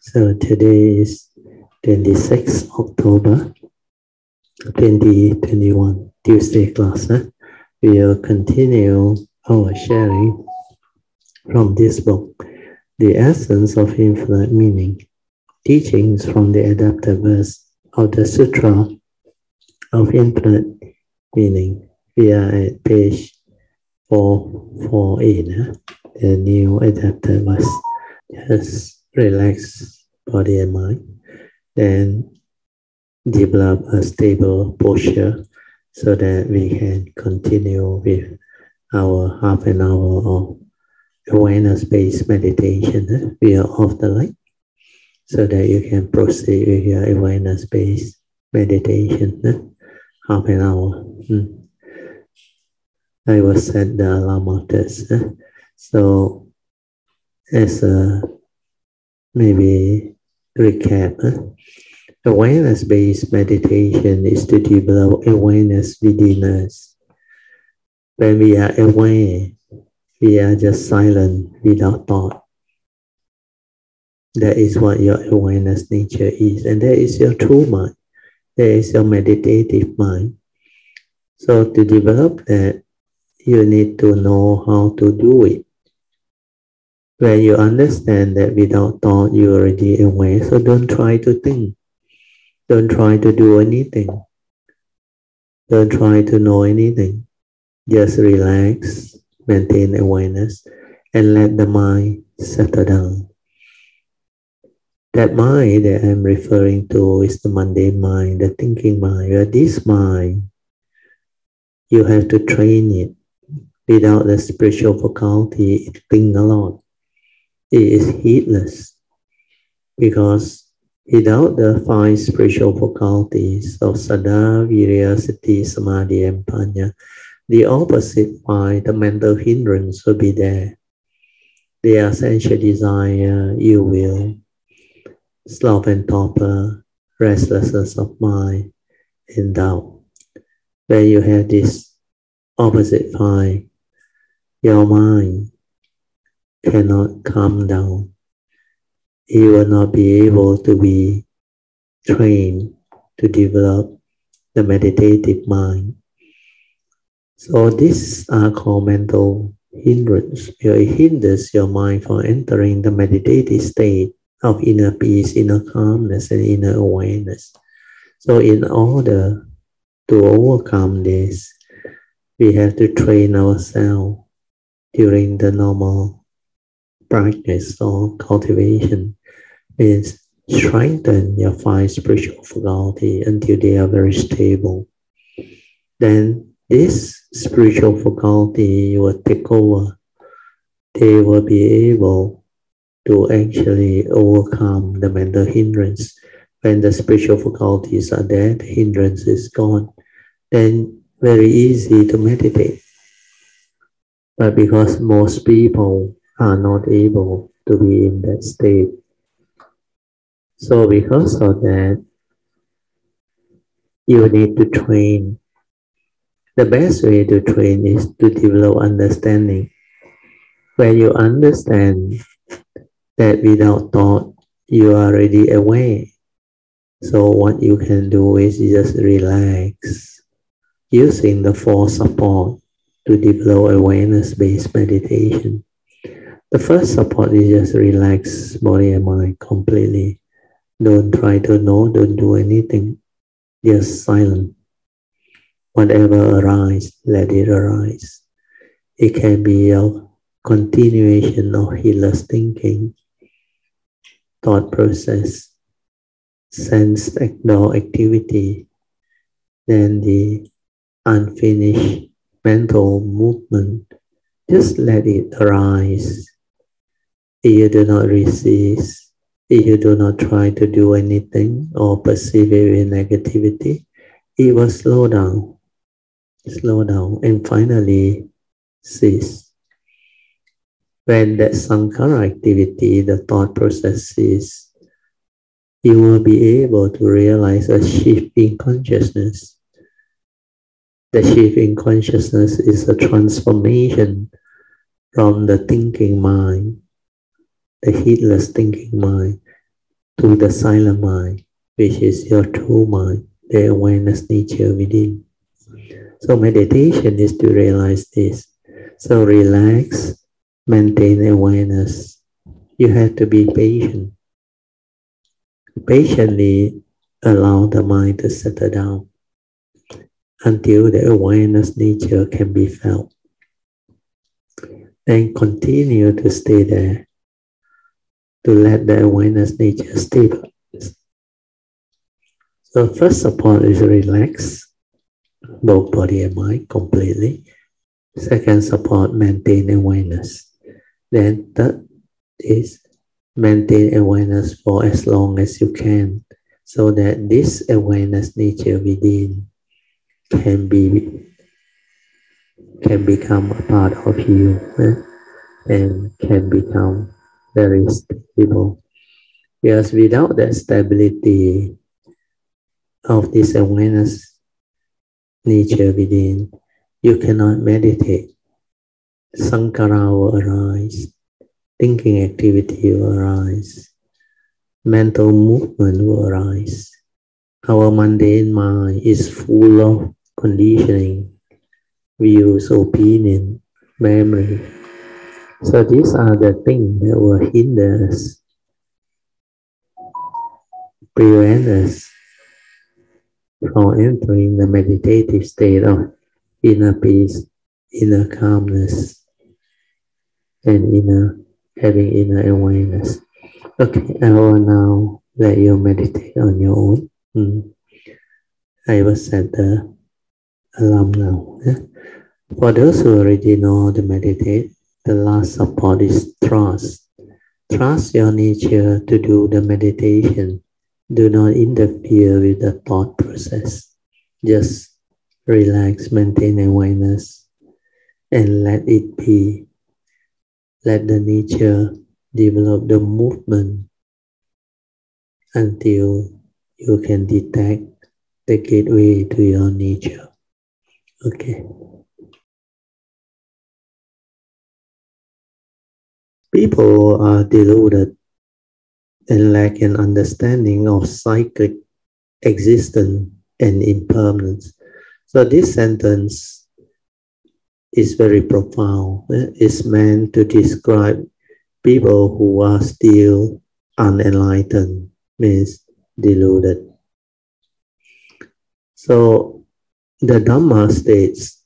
So today is 26th October 2021, Tuesday class. We will continue our sharing from this book, The Essence of Infinite Meaning, Teachings from the Adapted Verse of the Sutra of Infinite Meaning. We are at page 448, the new adapted verse. Just relax body and mind, then develop a stable posture so that we can continue with our half an hour of awareness-based meditation. We are off the light so that you can proceed with your awareness-based meditation. Half an hour. I will set the alarm of this. So as a maybe recap, awareness-based meditation is to develop awareness within us. When we are aware, we are just silent without thought. That is what your awareness nature is, and that is your true mind. That is your meditative mind. So to develop that, you need to know how to do it. When you understand that without thought, you are already aware, so don't try to think. Don't try to do anything. Don't try to know anything. Just relax, maintain awareness, and let the mind settle down. That mind that I'm referring to is the mundane mind, the thinking mind. Where this mind, you have to train it. Without the spiritual faculty, it thinks a lot. It is heedless, because without the 5 spiritual faculties of Saddha, Virya, Sati, Samadhi, and Panya, the opposite 5, the mental hindrance, will be there. They are sensual desire, ill will, sloth and torpor, restlessness of mind, and doubt. When you have this opposite 5, your mind cannot calm down. You will not be able to be trained to develop the meditative mind. So these are called mental hindrance. It hinders your mind from entering the meditative state of inner peace, inner calmness, and inner awareness. So in order to overcome this, we have to train ourselves during the normal practice or cultivation. Means strengthen your 5 spiritual faculty until they are very stable. Then this spiritual faculty will take over. They will be able to actually overcome the mental hindrance. When the spiritual faculties are there, the hindrance is gone. Then very easy to meditate. But because most people are not able to be in that state, so because of that, you need to train. The best way to train is to develop understanding. When you understand that without thought, you are already aware. So what you can do is just relax, using the 4 support to develop awareness-based meditation. The first support is just relax body and mind completely. Don't try to know, don't do anything. Just silent. Whatever arises, let it arise. It can be a continuation of heedless thinking, thought process, sense activity, then the unfinished mental movement. Just let it arise. If you do not resist, if you do not try to do anything or perceive it with negativity, it will slow down, and finally cease. When that sankhara activity, the thought process ceases, you will be able to realize a shift in consciousness. The shift in consciousness is a transformation from the thinking mind, the heedless thinking mind, to the silent mind, which is your true mind, the awareness nature within. So meditation is to realize this. So relax, maintain awareness. You have to be patient. Patiently allow the mind to settle down until the awareness nature can be felt. And continue to stay there to let the awareness nature stabilize. So first support is relax both body and mind completely. Second support, maintain awareness. Then third is maintain awareness for as long as you can, so that this awareness nature within can become a part of you and can become very stable. Because without the stability of this awareness nature within, you cannot meditate. Sankara will arise, thinking activity will arise, mental movement will arise. Our mundane mind is full of conditioning, views, opinion, memory. So these are the things that will hinder us, prevent us from entering the meditative state of inner peace, inner calmness, and having inner awareness. Okay, I will now let you meditate on your own. I will set the alarm now. For those who already know to meditate, the last support is trust. Trust your nature to do the meditation. Do not interfere with the thought process. Just relax, maintain awareness, and let it be. Let the nature develop the movement until you can detect the gateway to your nature. Okay. People are deluded and lack an understanding of cyclic existence and impermanence. So this sentence is very profound. It's meant to describe people who are still unenlightened, means deluded. So the Dhamma states,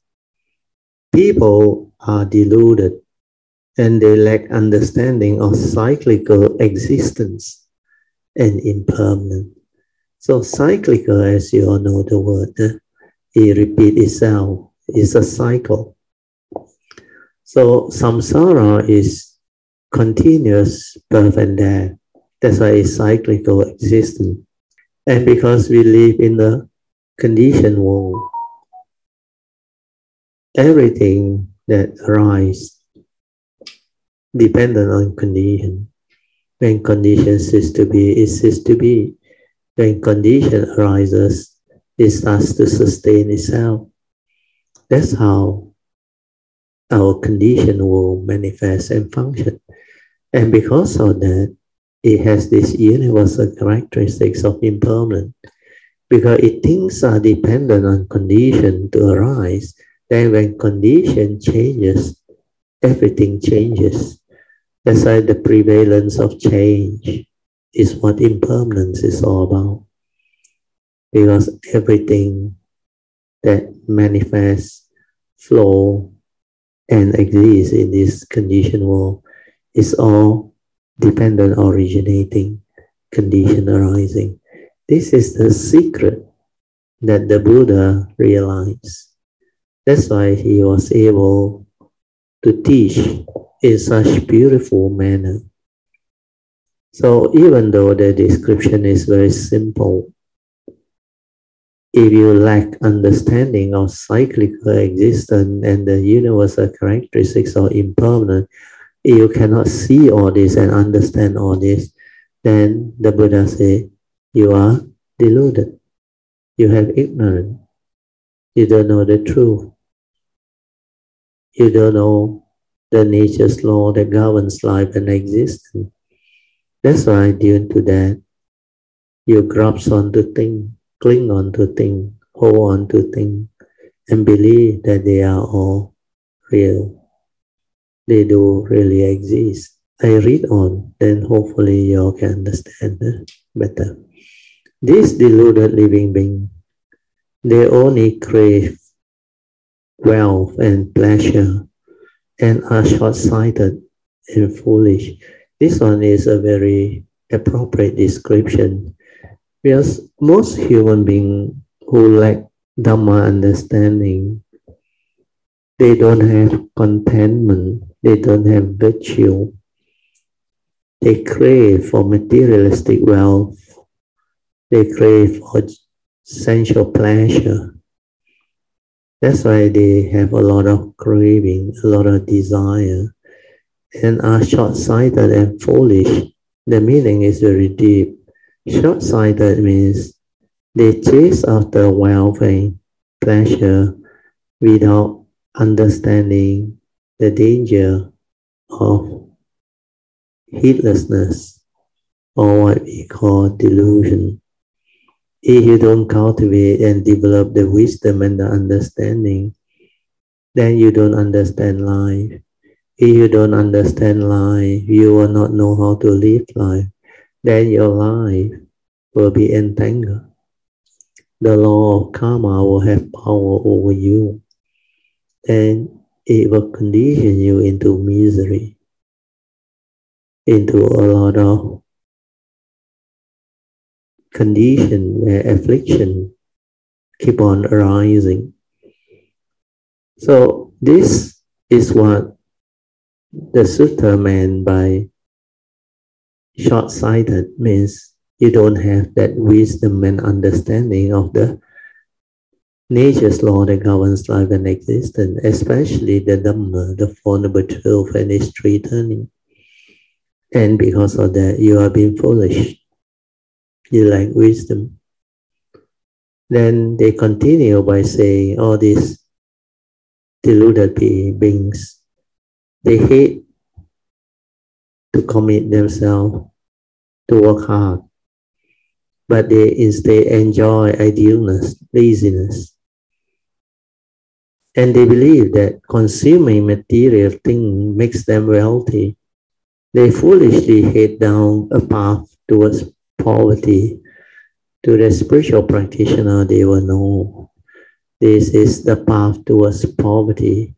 people are deluded and they lack understanding of cyclical existence and impermanence. So cyclical, as you all know the word, it repeats itself. It's a cycle. So samsara is continuous birth and death. That's why it's cyclical existence. And because we live in the conditioned world, everything that arises dependent on condition. When condition ceases to be, it ceases to be. When condition arises, it starts to sustain itself. That's how our condition will manifest and function. And because of that, it has this universal characteristics of impermanence. Because if things are dependent on condition to arise, then when condition changes, everything changes. That's why the prevalence of change is what impermanence is all about. Because everything that manifests, flow, and exists in this conditioned world is all dependent, originating, condition arising. This is the secret that the Buddha realized. That's why he was able to teach in such beautiful manner. So even though the description is very simple, if you lack understanding of cyclical existence and the universal characteristics of impermanence, if you cannot see all this and understand all this, then the Buddha said, you are deluded. You have ignorance. You don't know the truth. You don't know the nature's law that governs life and existence. That's why due to that, You grasp onto things, cling onto things, hold on to things, and believe that they are all real. They do really exist. I read on, then hopefully you can understand better. These deluded living beings, they only crave wealth and pleasure and are short-sighted and foolish. This one is a very appropriate description because most human beings who lack Dhamma understanding, they don't have contentment, they don't have virtue, they crave for materialistic wealth, they crave for sensual pleasure. That's why they have a lot of craving, a lot of desire, and are short-sighted and foolish. The meaning is very deep. Short-sighted means they chase after wealth and pleasure without understanding the danger of heedlessness, or what we call delusion. If you don't cultivate and develop the wisdom and the understanding, then you don't understand life. If you don't understand life, you will not know how to live life. Then your life will be entangled. The law of karma will have power over you, and it will condition you into misery, into a lot of condition where affliction keep on arising. So this is what the Sutra meant by short-sighted, means you don't have that wisdom and understanding of the nature's law that governs life and existence, especially the Dhamma, the Four Noble Truths and its three turning. And because of that, you are being foolish. You lack wisdom. Then they continue by saying all these deluded beings, they hate to commit themselves to work hard, but they instead enjoy idleness, laziness. And they believe that consuming material things makes them wealthy. They foolishly head down a path towards poverty. To the spiritual practitioner, they will know this is the path towards poverty,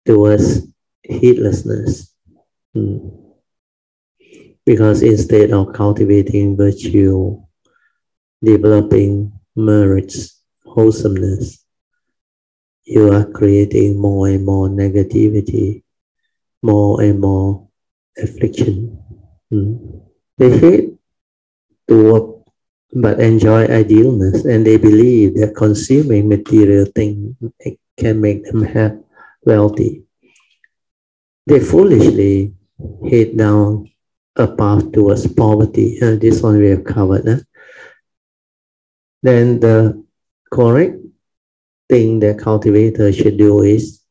towards heedlessness. Because instead of cultivating virtue, developing merits, wholesomeness, you are creating more and more negativity, more and more affliction. They hate to work but enjoy idleness, and they believe that consuming material things can make them wealthy. They foolishly head down a path towards poverty. This one we have covered. Then the correct thing that cultivator should do is,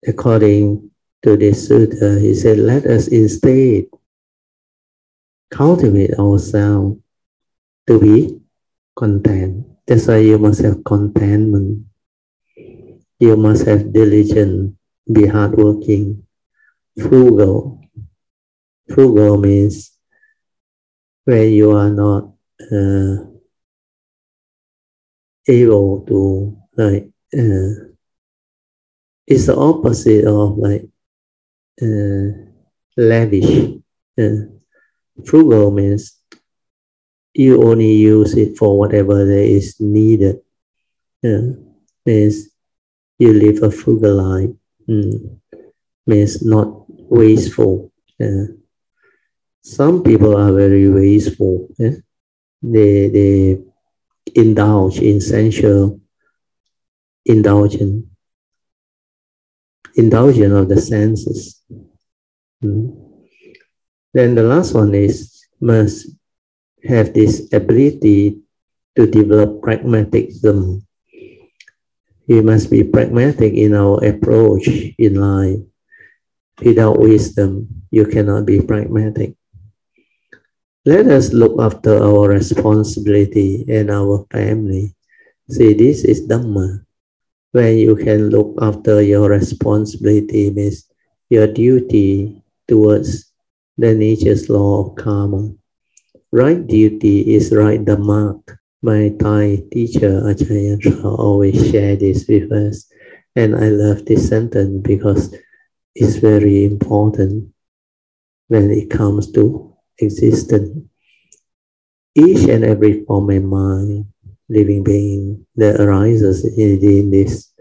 according to this sutta, he said, let us instead cultivate ourselves to be content. That's why you must have contentment. You must have diligence, be hardworking. Frugal. Frugal means when you are not able to, like, it's the opposite of like lavish. Frugal means you only use it for whatever there is needed. Means you live a frugal life. Means not wasteful. Some people are very wasteful. They indulge in sensual indulgence of the senses. Then the last one is must have this ability to develop pragmatism. We must be pragmatic in our approach in life. Without wisdom, you cannot be pragmatic. Let us look after our responsibility and our family. See, this is Dhamma. When you can look after your responsibility means your duty towards the nature's law of karma. Right duty is right Dhamma. My Thai teacher Ajahn Chah always share this with us, and I love this sentence because it's very important when it comes to existence. Each and every form of mind, living being that arises in this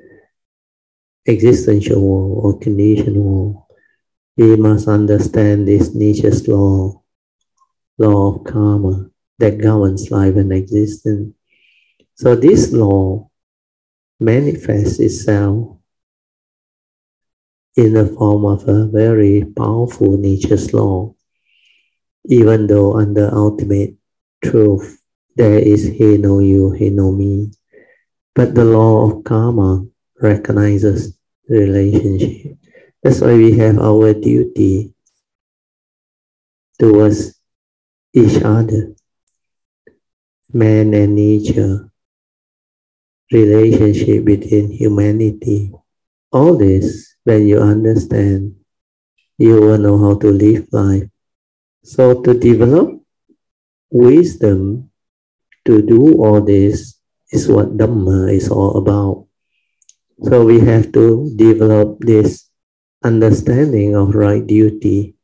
existential world or conditioned world, we must understand this nature's law of karma that governs life and existence. So this law manifests itself in the form of a very powerful nature's law, even though under ultimate truth there is he know you, he know me. But the law of karma recognizes relationship. That's why we have our duty towards each other, man and nature, relationship within humanity. All this, when you understand, you will know how to live life. So to develop wisdom to do all this is what Dhamma is all about. So we have to develop this understanding of right duty.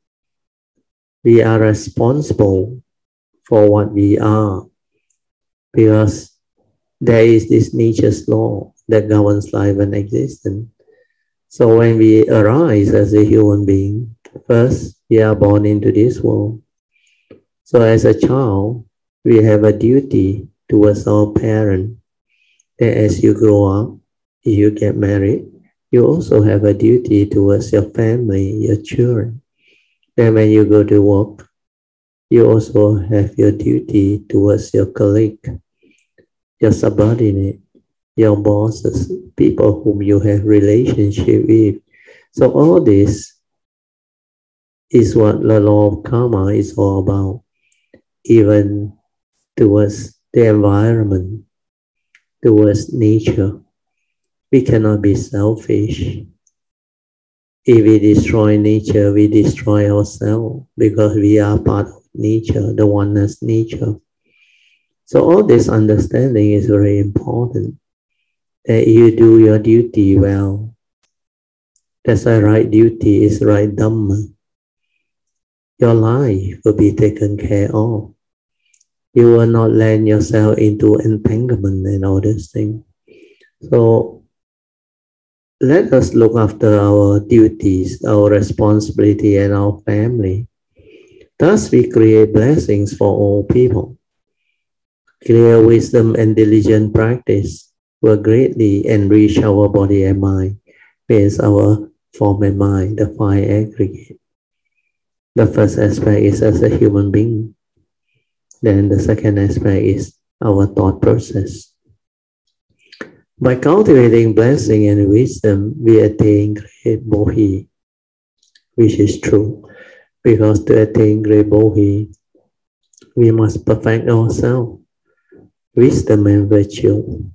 We are responsible for what we are because there is this nature's law that governs life and existence. So when we arise as a human being, first we are born into this world. So as a child, we have a duty towards our parent. And as you grow up, if you get married, you also have a duty towards your family, your children. Then when you go to work, you also have your duty towards your colleague, your subordinate, your bosses, people whom you have relationship with. So all this is what the law of karma is all about, even towards the environment, towards nature. We cannot be selfish. If we destroy nature, we destroy ourselves because we are part of nature, the oneness nature. So all this understanding is very important, that you do your duty well. That's why right duty is right Dhamma. Your life will be taken care of. You will not land yourself into entanglement and all these things. So let us look after our duties, our responsibility, and our family. Thus we create blessings for all people. Clear wisdom and diligent practice will greatly enrich our body and mind, means our form and mind, the five aggregate. The first aspect is as a human being. Then the second aspect is our thought process. By cultivating blessing and wisdom, we attain great bodhi, which is true. Because to attain great bodhi, we must perfect ourselves, wisdom and virtue.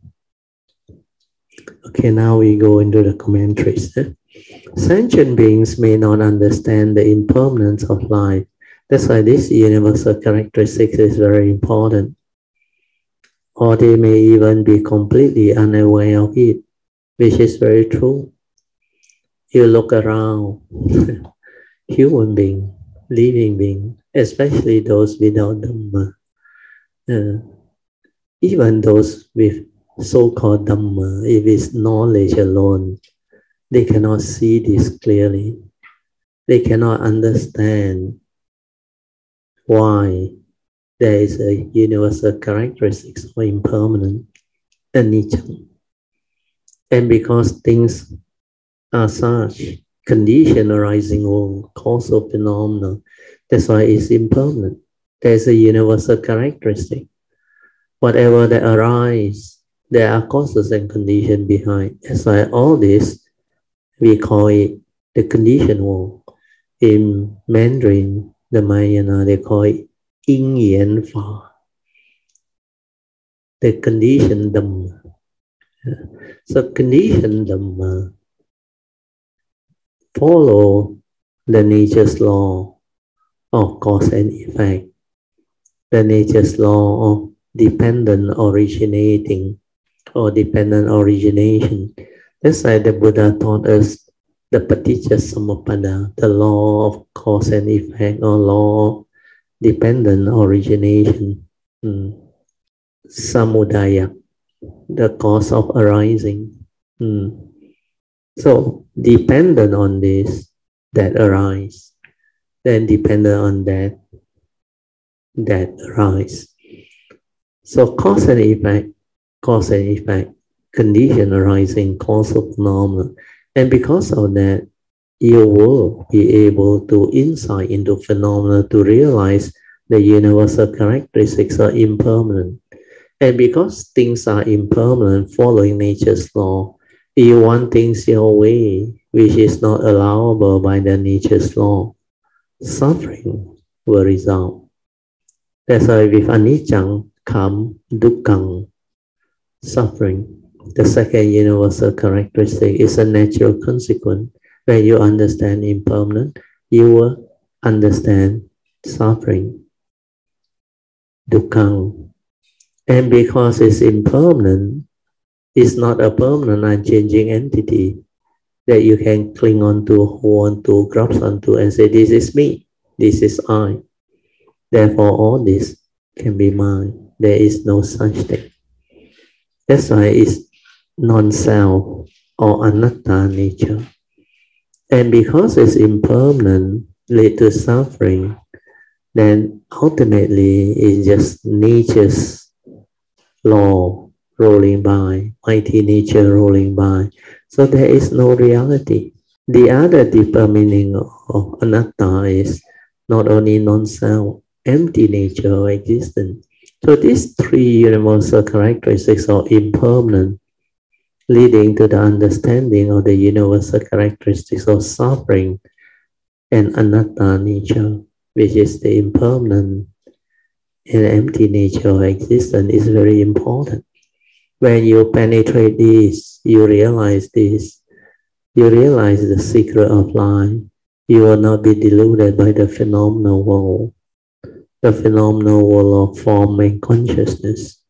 Okay, now we go into the commentaries. Sentient beings may not understand the impermanence of life. That's why this universal characteristic is very important. Or they may even be completely unaware of it, which is very true. You look around, human being, living being, especially those without Dhamma, even those with so-called Dhamma, if it's knowledge alone, they cannot see this clearly. They cannot understand why there is a universal characteristics of impermanent and nature. And because things are such, condition arising world, causal phenomena, that's why it's impermanent. There's a universal characteristic. Whatever that arises, there are causes and conditions behind. That's why all this, we call it the conditioned world. In Mandarin, the Mayana, they call it 因缘法 the conditioned Dhamma. So conditioned Dhamma follow the nature's law of cause and effect, the nature's law of dependent originating or dependent origination. That's why the Buddha taught us the Paticca Samuppada, the law of cause and effect or law of dependent origination. Samudaya, the cause of arising. So dependent on this, that arise, then dependent on that, that arise. So cause and effect, condition arising, causal phenomena. And because of that, you will be able to insight into phenomena to realize the universal characteristics are impermanent. And because things are impermanent following nature's law, you want things your way, which is not allowable by the nature's law. Suffering will result. That's why with anicca come dukkha, suffering. The second universal characteristic is a natural consequence. When you understand impermanent, you will understand suffering, dukkha. And because it's impermanent, it's not a permanent, unchanging entity that you can cling on to, hold on to, grasp onto, and say, this is me, this is I. Therefore, all this can be mine. There is no such thing. That's why it's non-self or anatta nature. And because it's impermanent, lead to suffering, then ultimately it's just nature's law rolling by, mighty nature rolling by. So there is no reality. The other deeper meaning of anatta is not only non-self, empty nature of existence. So these three universal characteristics are impermanent, leading to the understanding of the universal characteristics of suffering and anatta nature, which is the impermanent and empty nature of existence, is very important. When you penetrate this, you realize this, you realize the secret of life. You will not be deluded by the phenomenal world, the phenomenal world of form and consciousness.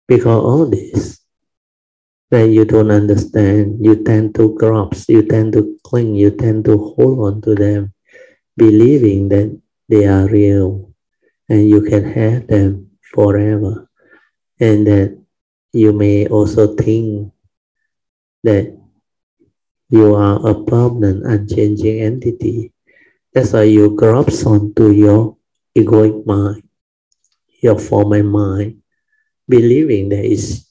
Because all this, when you don't understand, you tend to grasp, you tend to cling, you tend to hold on to them, believing that they are real and you can have them forever. And that you may also think that you are a permanent, unchanging entity. That's why you grasp onto your egoic mind, your former mind, believing there is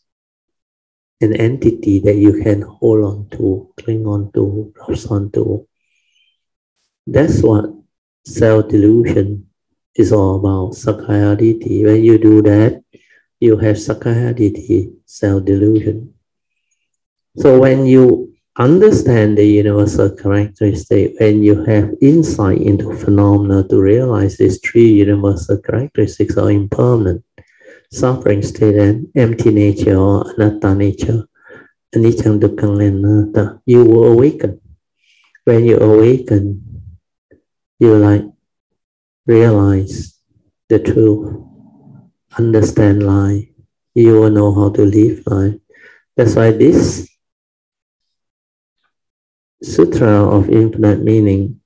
an entity that you can hold on to, cling on to, grasp onto. That's what self-delusion is all about, sakkaya ditthi. When you do that, you have sakkaya ditthi, self-delusion. So when you understand the universal characteristic, when you have insight into phenomena to realize these three universal characteristics are impermanent, suffering, state, and empty nature or anatta nature, anicca, dukkha, and anatta, you will awaken. When you awaken, you realize the truth, understand life, you will know how to live life. That's why this Sutra of infinite meaning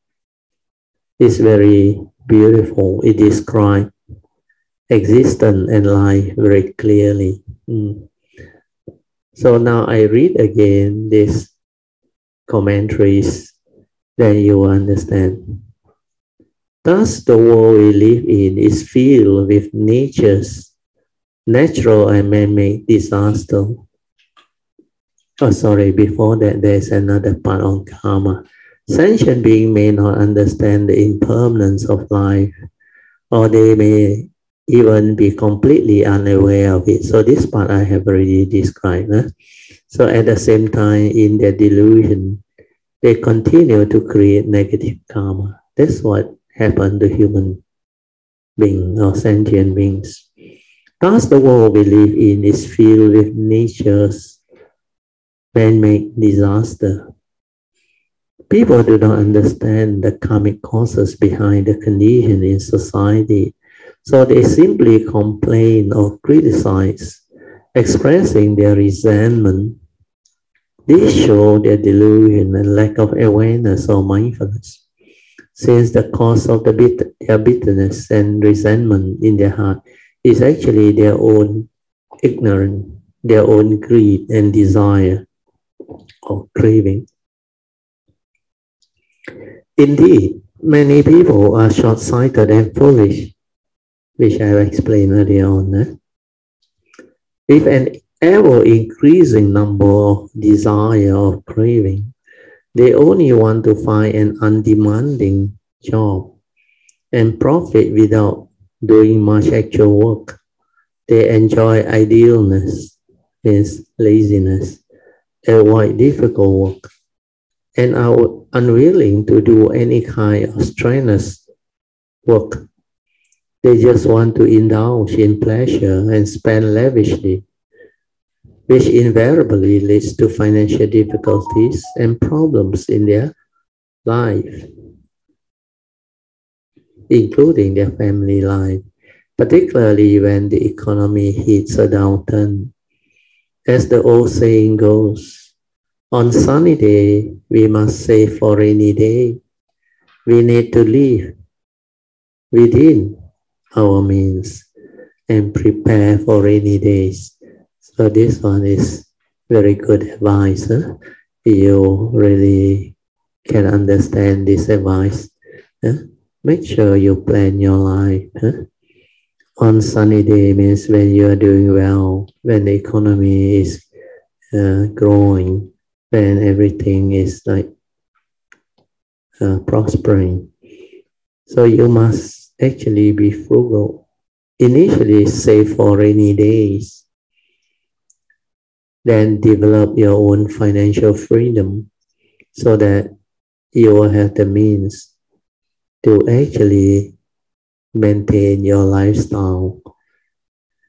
is very beautiful. It describes existence and life very clearly. So now I read again these commentaries, then you will understand. Thus the world we live in is filled with natural and man-made disaster. Oh, sorry, before that there's another part on karma. Sentient beings may not understand the impermanence of life, or they may even be completely unaware of it. So this part I have already described. So at the same time, in their delusion, they continue to create negative karma. That's what happened to human being or sentient beings. Thus, the world we live in is filled with nature's man-made disaster. People do not understand the karmic causes behind the condition in society, so they simply complain or criticize, expressing their resentment. This shows their delusion and lack of awareness or mindfulness, since the cause of their bitterness and resentment in their heart is actually their own ignorance, their own greed and desire or craving. Indeed, many people are short-sighted and foolish, which I have explained earlier on. If an ever-increasing number of desire or craving, they only want to find an undemanding job and profit without doing much actual work. They enjoy idleness, means laziness, avoid difficult work, and are unwilling to do any kind of strenuous work. They just want to indulge in pleasure and spend lavishly, which invariably leads to financial difficulties and problems in their life, including their family life, particularly when the economy hits a downturn. As the old saying goes, on sunny day, we must save for rainy day. We need to live within our means and prepare for rainy days. So this one is very good advice. You really can understand this advice. Make sure you plan your life. On sunny day means when you are doing well, when the economy is growing, when everything is like prospering. So you must actually be frugal. Initially save for rainy days, then develop your own financial freedom so that you will have the means to actually maintain your lifestyle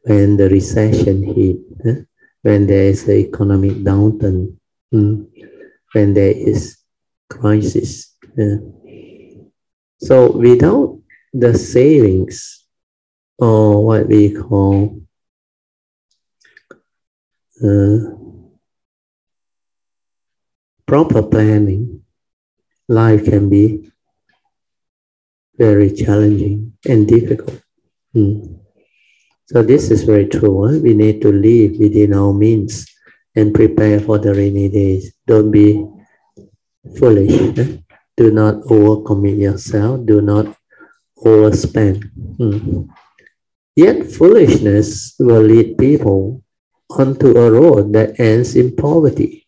when the recession hit, when there is an economic downturn, when there is crisis. So without the savings, or what we call proper planning, life can be very challenging and difficult. So this is very true. We need to live within our means and prepare for the rainy days. Don't be foolish. Do not overcommit yourself. Do not overspend. Yet foolishness will lead people onto a road that ends in poverty.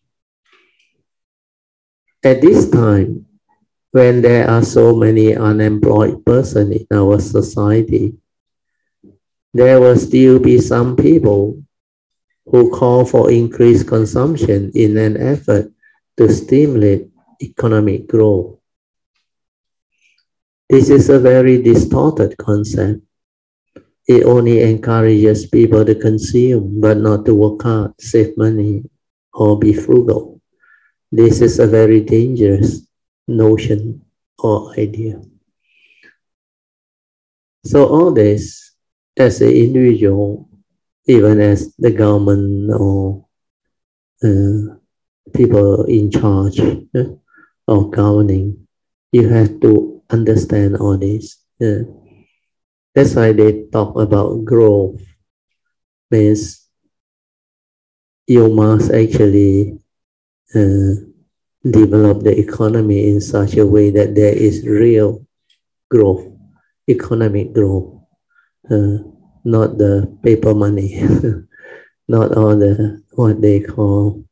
At this time, when there are so many unemployed persons in our society, there will still be some people who call for increased consumption in an effort to stimulate economic growth. This is a very distorted concept. It only encourages people to consume, but not to work hard, save money, or be frugal. This is a very dangerous notion or idea. So all this, as an individual, even as the government or people in charge of governing, you have to understand all this. That's why they talk about growth. Means you must actually develop the economy in such a way that there is real growth, economic growth, not the paper money, not all the what they call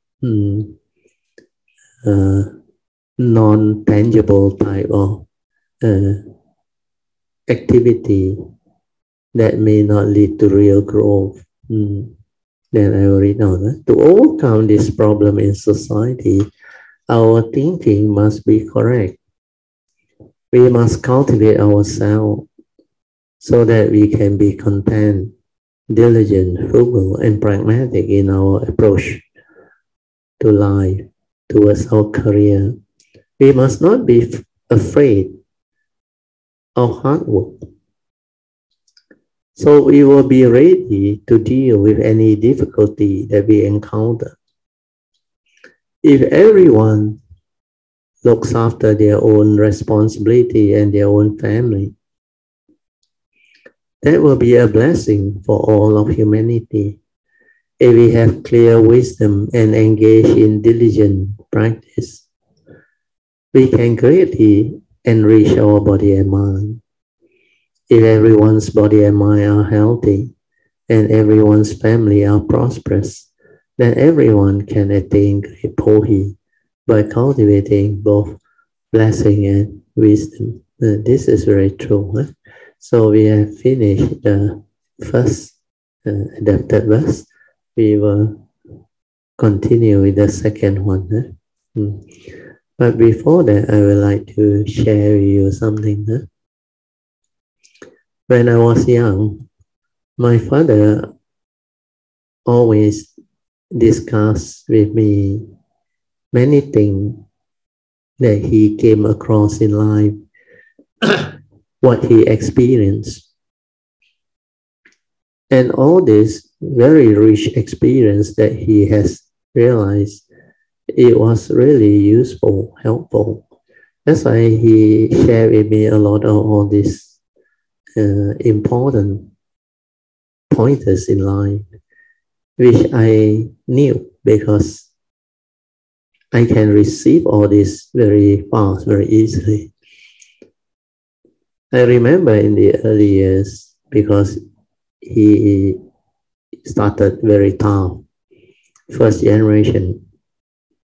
non-tangible type of activity that may not lead to real growth. Then I already know that. To overcome this problem in society, our thinking must be correct. We must cultivate ourselves so that we can be content, diligent, frugal, and pragmatic in our approach to life, towards our career. We must not be afraid of hard work. So we will be ready to deal with any difficulty that we encounter. If everyone looks after their own responsibility and their own family, that will be a blessing for all of humanity. If we have clear wisdom and engage in diligent practice, we can greatly enrich our body and mind. If everyone's body and mind are healthy and everyone's family are prosperous, then everyone can attain great pohi by cultivating both blessing and wisdom. This is very true. Huh? So we have finished the first adapted verse. We will continue with the second one. Huh? But before that, I would like to share with you something. Huh? When I was young, my father always discussed with me many things that he came across in life, what he experienced. And all this very rich experience that he has realized, it was really useful, helpful. That's why he shared with me a lot of all these important pointers in life, which I knew because I can receive all this very fast, very easily. I remember in the early years, because he started very tough. First generation,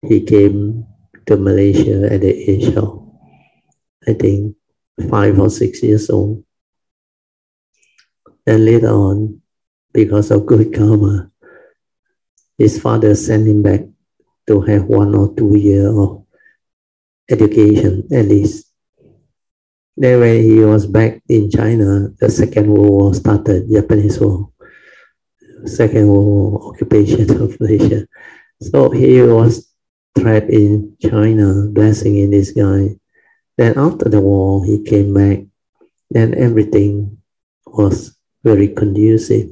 he came to Malaysia at the age of, I think, 5 or 6 years old. And later on, because of good karma, his father sent him back to have 1 or 2 years of education at least. Then when he was back in China, the Second World War started, Japanese War, Second World War, occupation of Malaysia. So he was trapped in China, blessing in disguise. Then after the war, he came back. Then everything was very conducive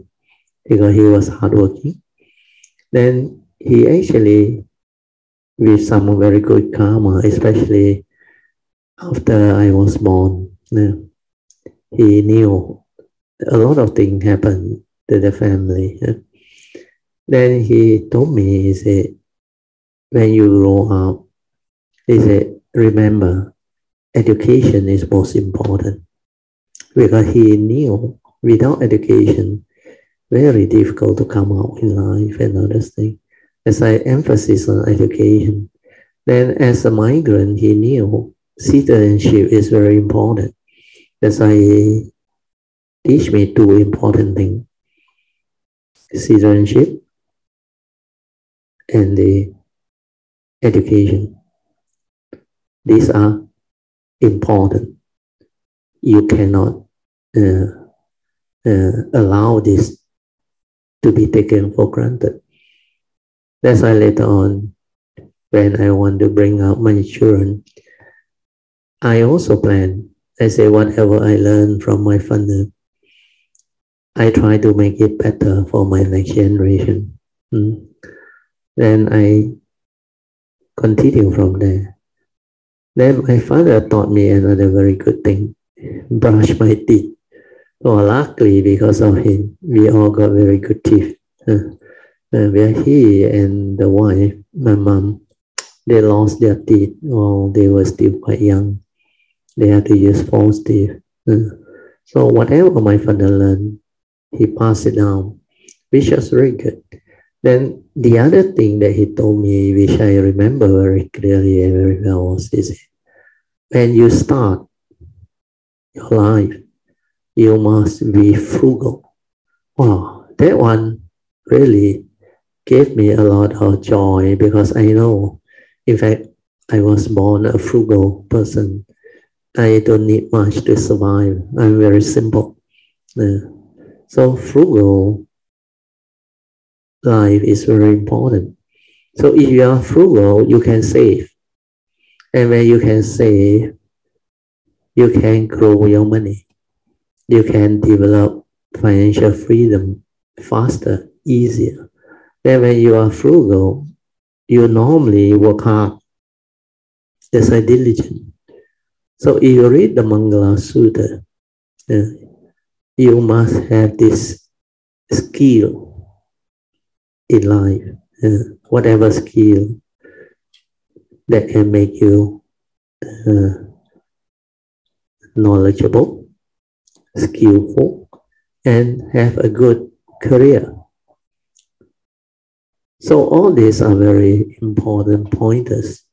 because he was hardworking. Then he actually, with some very good karma, especially after I was born, he knew a lot of things happened to the family. Then he told me, he said, when you grow up, he said, remember, education is most important. Because he knew without education, very difficult to come out in life and other things. As I emphasize on education, then as a migrant, he knew citizenship is very important. That's why he teach me 2 important things: citizenship and the education. These are important. You cannot allow this to be taken for granted. That's why later on, when I want to bring up my children, I also plan. I say whatever I learn from my father, I try to make it better for my next generation. Then I continue from there. Then my father taught me another very good thing: brush my teeth. Well, luckily, because of him, we all got very good teeth. Where he and the wife, my mom, they lost their teeth while they were still quite young. They had to use false teeth. So whatever my father learned, he passed it down, which was very good. Then the other thing that he told me, which I remember very clearly and very well, was this: when you start your life, you must be frugal. Wow, that one really gave me a lot of joy, because I know, in fact, I was born a frugal person. I don't need much to survive. I'm very simple. So frugal life is very important. So if you are frugal, you can save. And when you can save, you can grow your money. You can develop financial freedom faster, easier. Then when you are frugal, you normally work hard. That's why diligent. So if you read the Mangala Sutra, you must have this skill in life, whatever skill that can make you knowledgeable, skillful, and have a good career. So all these are very important pointers.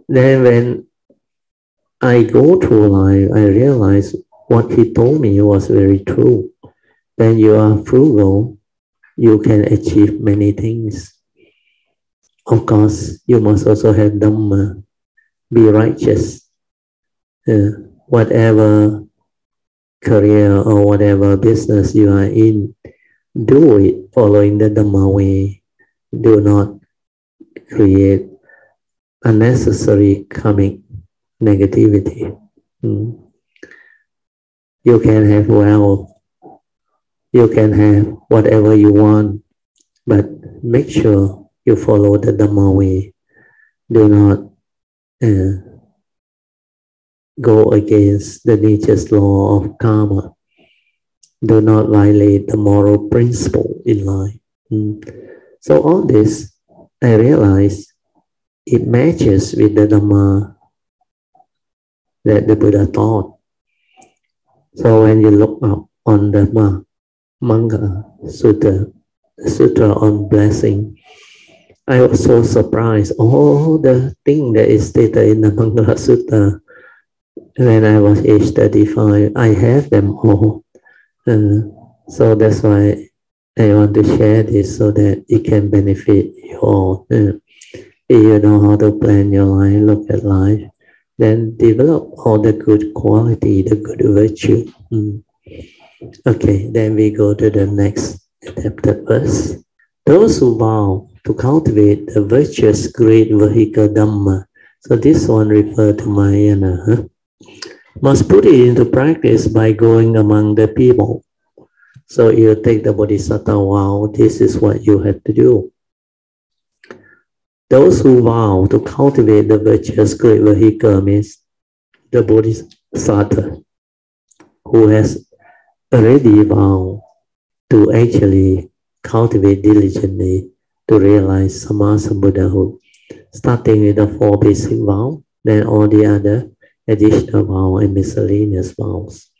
Then when I go through life, I realize what he told me was very true. When you are frugal, you can achieve many things. Of course, you must also have Dhamma, be righteous. Whatever career or whatever business you are in, do it following the Dhamma way. Do not create unnecessary karmic negativity. You can have wealth, you can have whatever you want, but make sure you follow the Dhamma way. Do not go against the nature's law of karma. Do not violate the moral principle in life. So all this, I realize it matches with the Dhamma that the Buddha taught. So when you look up on the Mangala Sutra, the Sutra on blessing, I was so surprised. All the things that is stated in the Mangala Sutra, when I was age 35, I have them all. So that's why I want to share this so that it can benefit you all. If you know how to plan your life, look at life, then develop all the good quality, the good virtue. Okay, then we go to the next adapted verse. Those who vow to cultivate the virtuous great vehicle Dhamma, so this one refers to Mahayana, must put it into practice by going among the people. So you take the Bodhisattva vow, this is what you have to do. Those who vow to cultivate the virtuous great vehicle means the Bodhisattva who has already vowed to actually cultivate diligently to realize Sammasambuddhahood, starting with the 4 basic vows, then all the other additional vows and miscellaneous vows.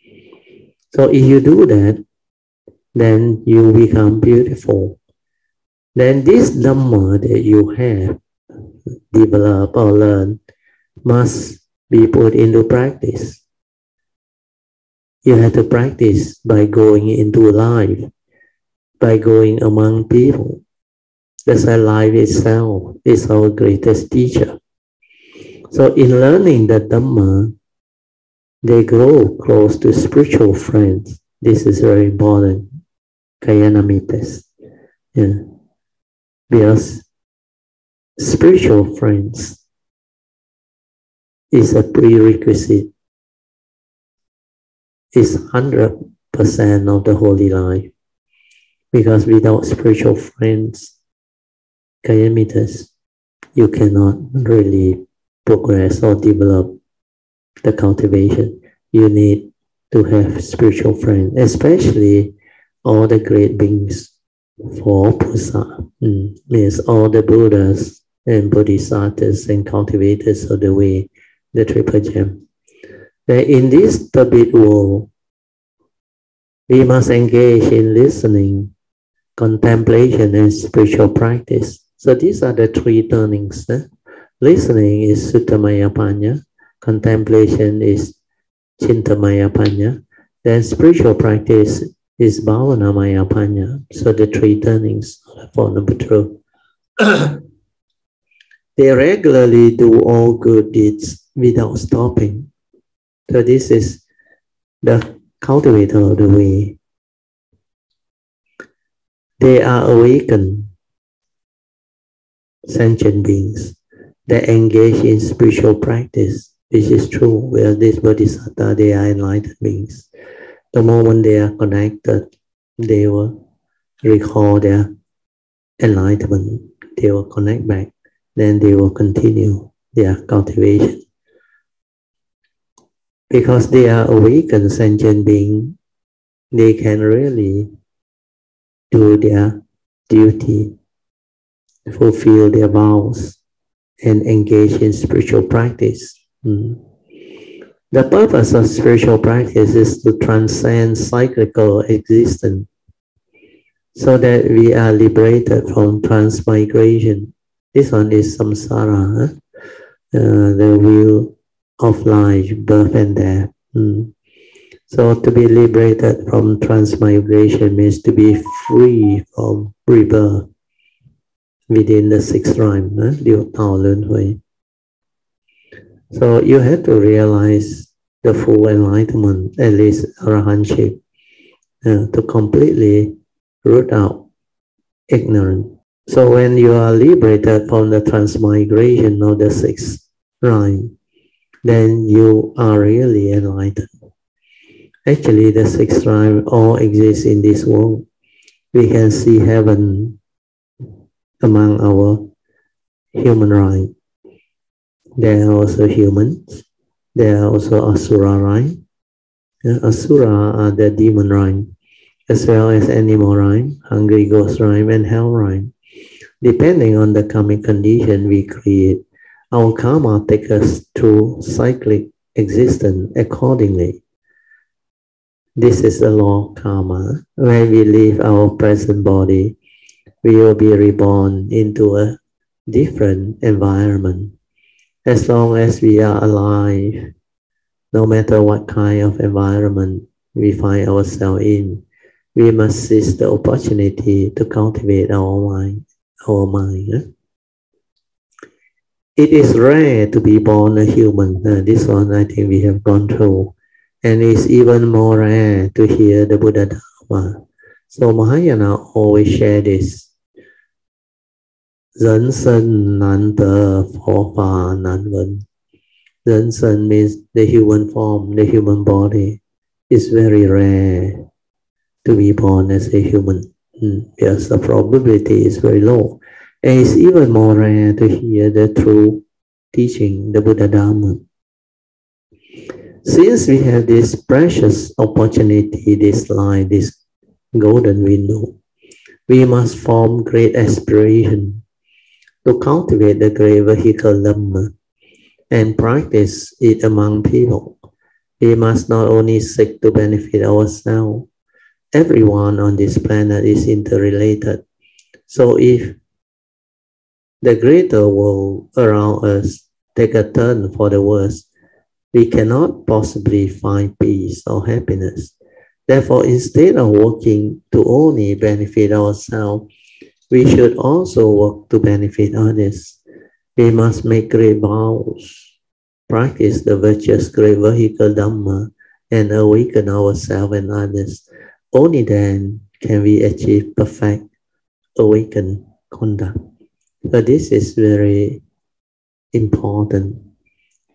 So if you do that, then you become beautiful. Then this Dhamma that you have developed or learned must be put into practice. You have to practice by going into life, by going among people. That's why life itself is our greatest teacher. So in learning the Dhamma, they grow close to spiritual friends. This is very important. Kayanamitas. Because spiritual friends is a prerequisite, is 100% of the holy life. Because without spiritual friends, Kayamitas, you cannot really progress or develop the cultivation. You need to have spiritual friends, especially all the great beings for Pusa, means all the Buddhas and Bodhisattvas and cultivators of the way, the Triple Gem. That in this turbid world, we must engage in listening, contemplation, and spiritual practice. So these are the 3 turnings. Listening is Suttamaya Panya, contemplation is Chintamaya Panya, then spiritual practice is Bhavanamaya Panya. So the 3 turnings for number 2. They regularly do all good deeds without stopping. So this is the cultivator of the way. They are awakened sentient beings that engage in spiritual practice, which is true. Where these bodhisattvas, they are enlightened beings. The moment they are connected, they will recall their enlightenment. They will connect back. Then they will continue their cultivation. Because they are awakened sentient beings, they can really do their duty, fulfill their vows, and engage in spiritual practice. The purpose of spiritual practice is to transcend cyclical existence so that we are liberated from transmigration. This one is samsara, the wheel of life, birth and death. So to be liberated from transmigration means to be free from rebirth within the sixth rhyme, So you have to realize the full enlightenment, at least arahantship, to completely root out ignorance. So when you are liberated from the transmigration of the sixth rhyme, then you are really enlightened. Actually, the sixth rhyme all exists in this world. We can see heaven among our human rhyme. There are also humans. There are also asura rhyme. Asura are the demon rhyme, as well as animal rhyme, hungry ghost rhyme, and hell rhyme. Depending on the karmic condition we create, our karma takes us through cyclic existence accordingly. This is the law of karma. When we leave our present body, we will be reborn into a different environment. As long as we are alive, no matter what kind of environment we find ourselves in, we must seize the opportunity to cultivate our mind. It is rare to be born a human. This one I think we have gone through. And it's even more rare to hear the Buddha Dharma. So Mahayana always share this. 人生难得佛法难闻. 人生 means the human form, the human body. It's very rare to be born as a human. Because the probability is very low. And it's even more rare to hear the true teaching, the Buddha Dharma. Since we have this precious opportunity, this light, this golden window, we must form great aspiration to cultivate the great vehicle Dhamma and practice it among people. We must not only seek to benefit ourselves. Everyone on this planet is interrelated. So if the greater world around us take a turn for the worse, we cannot possibly find peace or happiness. Therefore, instead of working to only benefit ourselves, we should also work to benefit others. We must make great vows, practice the virtuous great vehicle Dhamma, and awaken ourselves and others. Only then can we achieve perfect awakened conduct. So this is very important.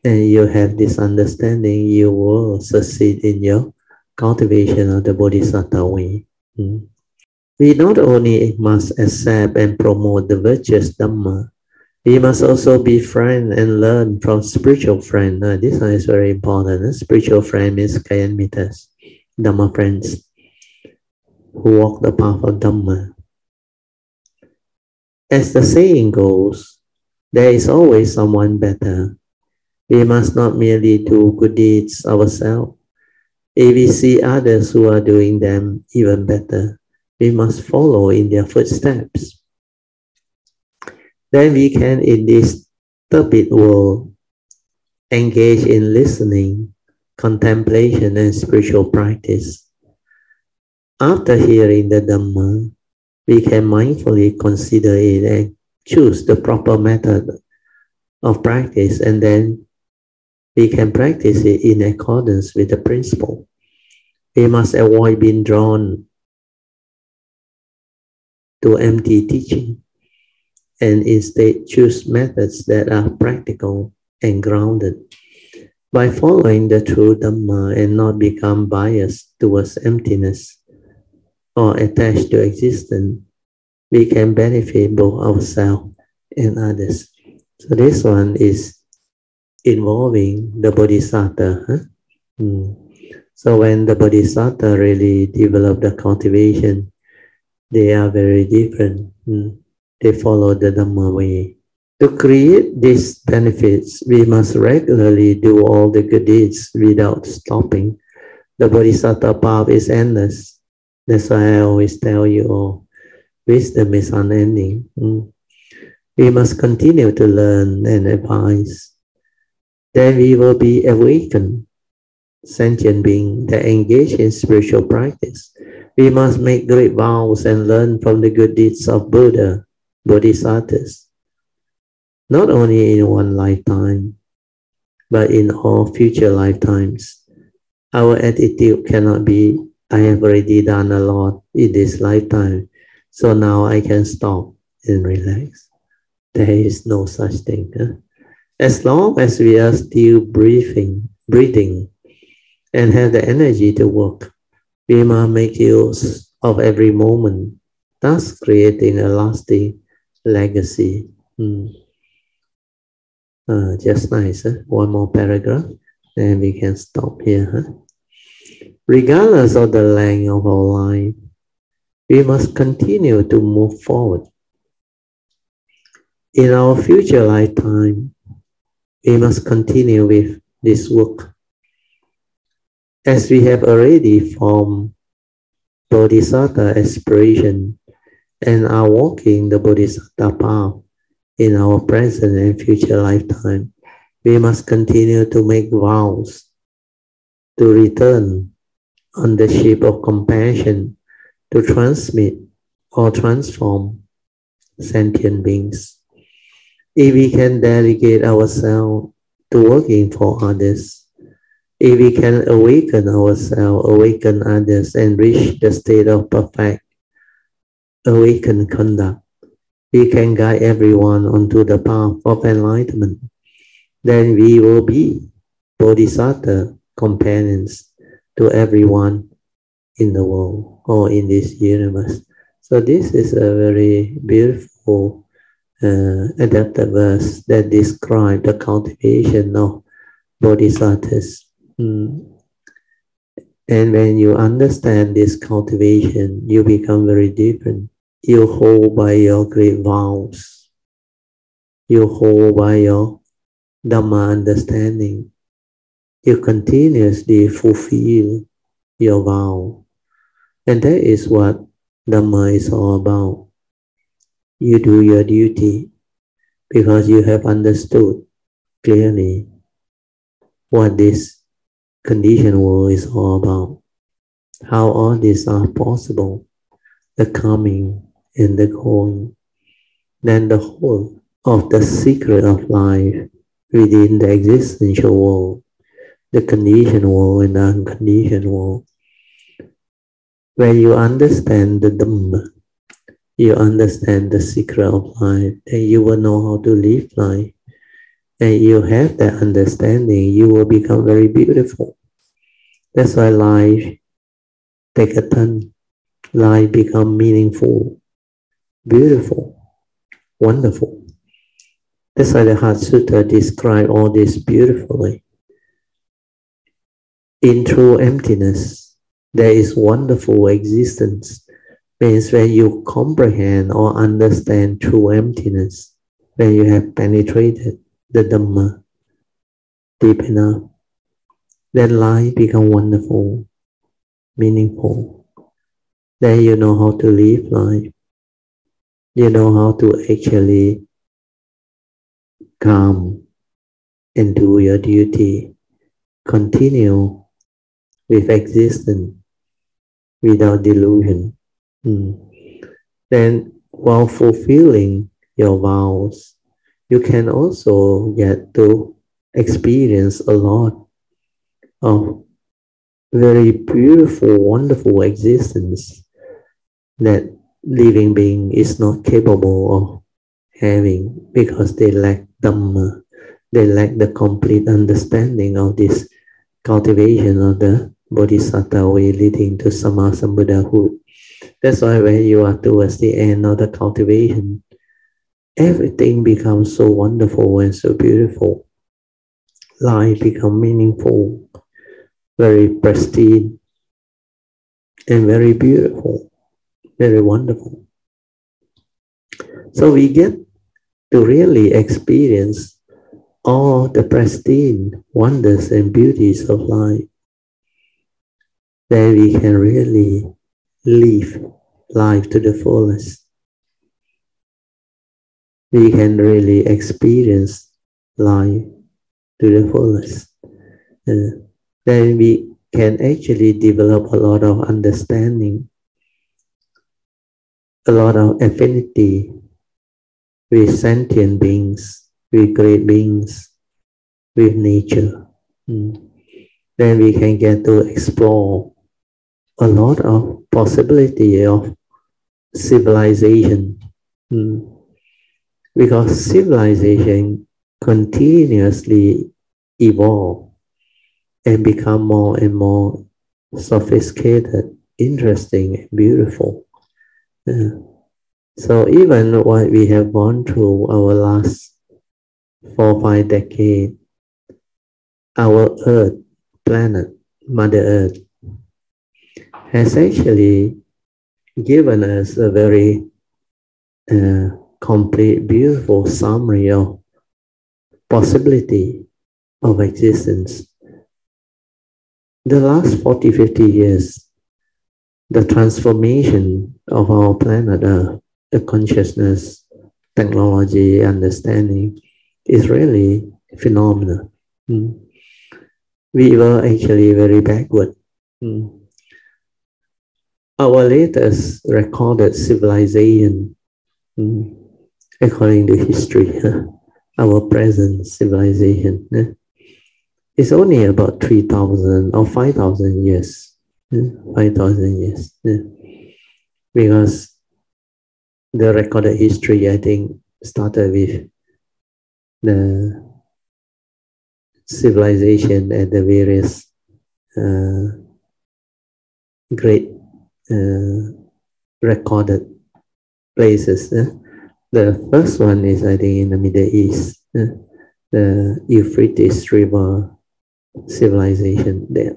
And you have this understanding, you will succeed in your cultivation of the Bodhisattva way. We not only must accept and promote the virtuous Dhamma, we must also befriend and learn from spiritual friends. This one is very important. Spiritual friend means Kayan Mitas, Dhamma friends, who walk the path of Dhamma. As the saying goes, there is always someone better. We must not merely do good deeds ourselves. If we see others who are doing them even better, we must follow in their footsteps. Then we can, in this turbid world, engage in listening, contemplation, and spiritual practice. After hearing the Dhamma, we can mindfully consider it and choose the proper method of practice, and then we can practice it in accordance with the principle. We must avoid being drawn to empty teaching, and instead choose methods that are practical and grounded. By following the true Dhamma and not become biased towards emptiness or attached to existence, we can benefit both ourselves and others. So this one is involving the Bodhisattva. So when the Bodhisattva really develop the cultivation, they are very different. They follow the Dhamma way. To create these benefits, we must regularly do all the good deeds without stopping. The Bodhisattva path is endless. That's why I always tell you all, wisdom is unending. We must continue to learn and advise. Then we will be awakened, sentient beings that engage in spiritual practice. We must make great vows and learn from the good deeds of Buddha, Bodhisattvas, not only in one lifetime, but in all future lifetimes. Our attitude cannot be, I have already done a lot in this lifetime, so now I can stop and relax. There is no such thing. As long as we are still breathing, and have the energy to work, we must make use of every moment, thus creating a lasting legacy. Just nice. One more paragraph, then we can stop here. Regardless of the length of our life, we must continue to move forward. In our future lifetime, we must continue with this work. As we have already formed Bodhisattva aspiration and are walking the Bodhisattva path in our present and future lifetime, we must continue to make vows to return on the ship of compassion to transmit or transform sentient beings. If we can delegate ourselves to working for others, if we can awaken ourselves, awaken others, and reach the state of perfect awakened conduct, we can guide everyone onto the path of enlightenment. Then we will be Bodhisattva companions to everyone in the world or in this universe. So this is a very beautiful adapted verse that describes the cultivation of Bodhisattvas. And when you understand this cultivation, you become very different. You hold by your great vows. You hold by your Dhamma understanding. You continuously fulfill your vow. And that is what Dhamma is all about. You do your duty because you have understood clearly what this conditioned world is all about, how all these are possible, the coming and the going. Then the whole of the secret of life within the existential world, the conditioned world and the unconditioned world. When you understand the Dhamma, you understand the secret of life, and you will know how to live life. And you have that understanding, you will become very beautiful. That's why life take a turn. Life become meaningful, beautiful, wonderful. That's why the Heart Sutra describes all this beautifully. In true emptiness, there is wonderful existence. Means when you comprehend or understand true emptiness, when you have penetrated the Dhamma deep enough, then life becomes wonderful, meaningful. Then you know how to live life. You know how to actually come and do your duty. Continue with existence without delusion. Then while fulfilling your vows, you can also get to experience a lot of very beautiful, wonderful existence that living being is not capable of having, because they lack Dhamma, they lack the complete understanding of this cultivation of the Bodhisattva way leading to Sammasambuddhahood. That's why when you are towards the end of the cultivation, everything becomes so wonderful and so beautiful. Life becomes meaningful, very pristine, and very beautiful, very wonderful. So we get to really experience all the pristine wonders and beauties of life. Then we can really live life to the fullest. We can really experience life to the fullest. Then we can actually develop a lot of understanding, a lot of affinity with sentient beings, with great beings, with nature. Then we can get to explore a lot of possibility of civilization. Because civilization continuously evolve and become more and more sophisticated, interesting, and beautiful. So even what we have gone through our last 4 or 5 decades, our Earth, planet, Mother Earth, has actually given us a very complete, beautiful summary of possibility of existence. The last 40, 50 years, the transformation of our planet Earth, the consciousness, technology, understanding, is really phenomenal. We were actually very backward. Our latest recorded civilization, according to history, our present civilization is only about 3,000 or 5,000 years. 5,000 years. Because the recorded history, I think, started with the civilization at the various great recorded places. The first one is, I think, in the Middle East, the Euphrates River civilization. The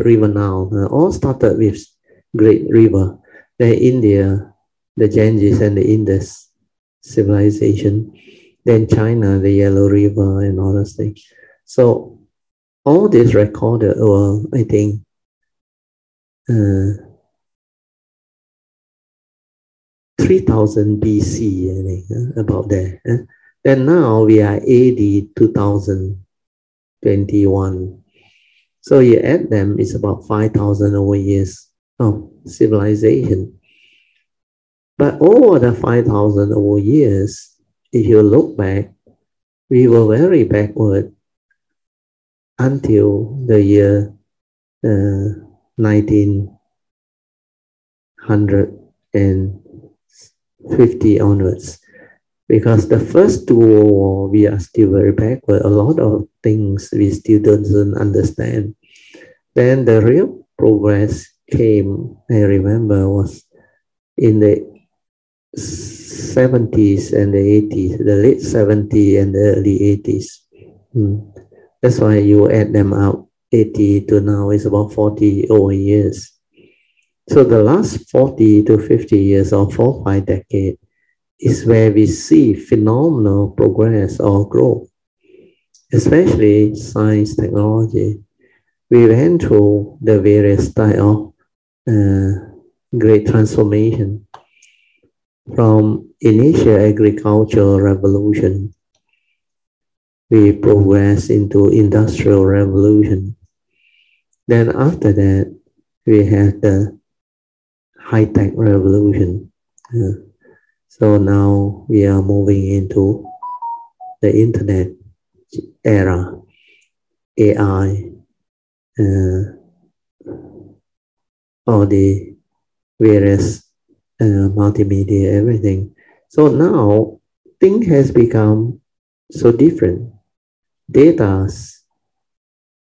river now all started with great river. The India, the Ganges and the Indus civilization. Then China, the Yellow River and all those things. So all this recorded, well, I think, 3000 BC, I think, about there. Then now we are AD 2021. So you add them, it's about 5,000 over years of civilization. But over the 5,000 over years, if you look back, we were very backward until the year 1950 onwards. Because the first two World War, we are still very backward. A lot of things we still don't understand. Then the real progress came, I remember, was in the 70s and the 80s, the late 70s and the early 80s. That's why you add them up, 80 to now is about 40 over years. So the last 40 to 50 years or 4 or 5 decades is where we see phenomenal progress or growth, especially science, technology. We went through the various type of great transformation from initial agricultural revolution. We progress into industrial revolution. Then after that, we had the high-tech revolution. So now we are moving into the internet era, AI, all the various multimedia, everything. So now thing has become so different. Data's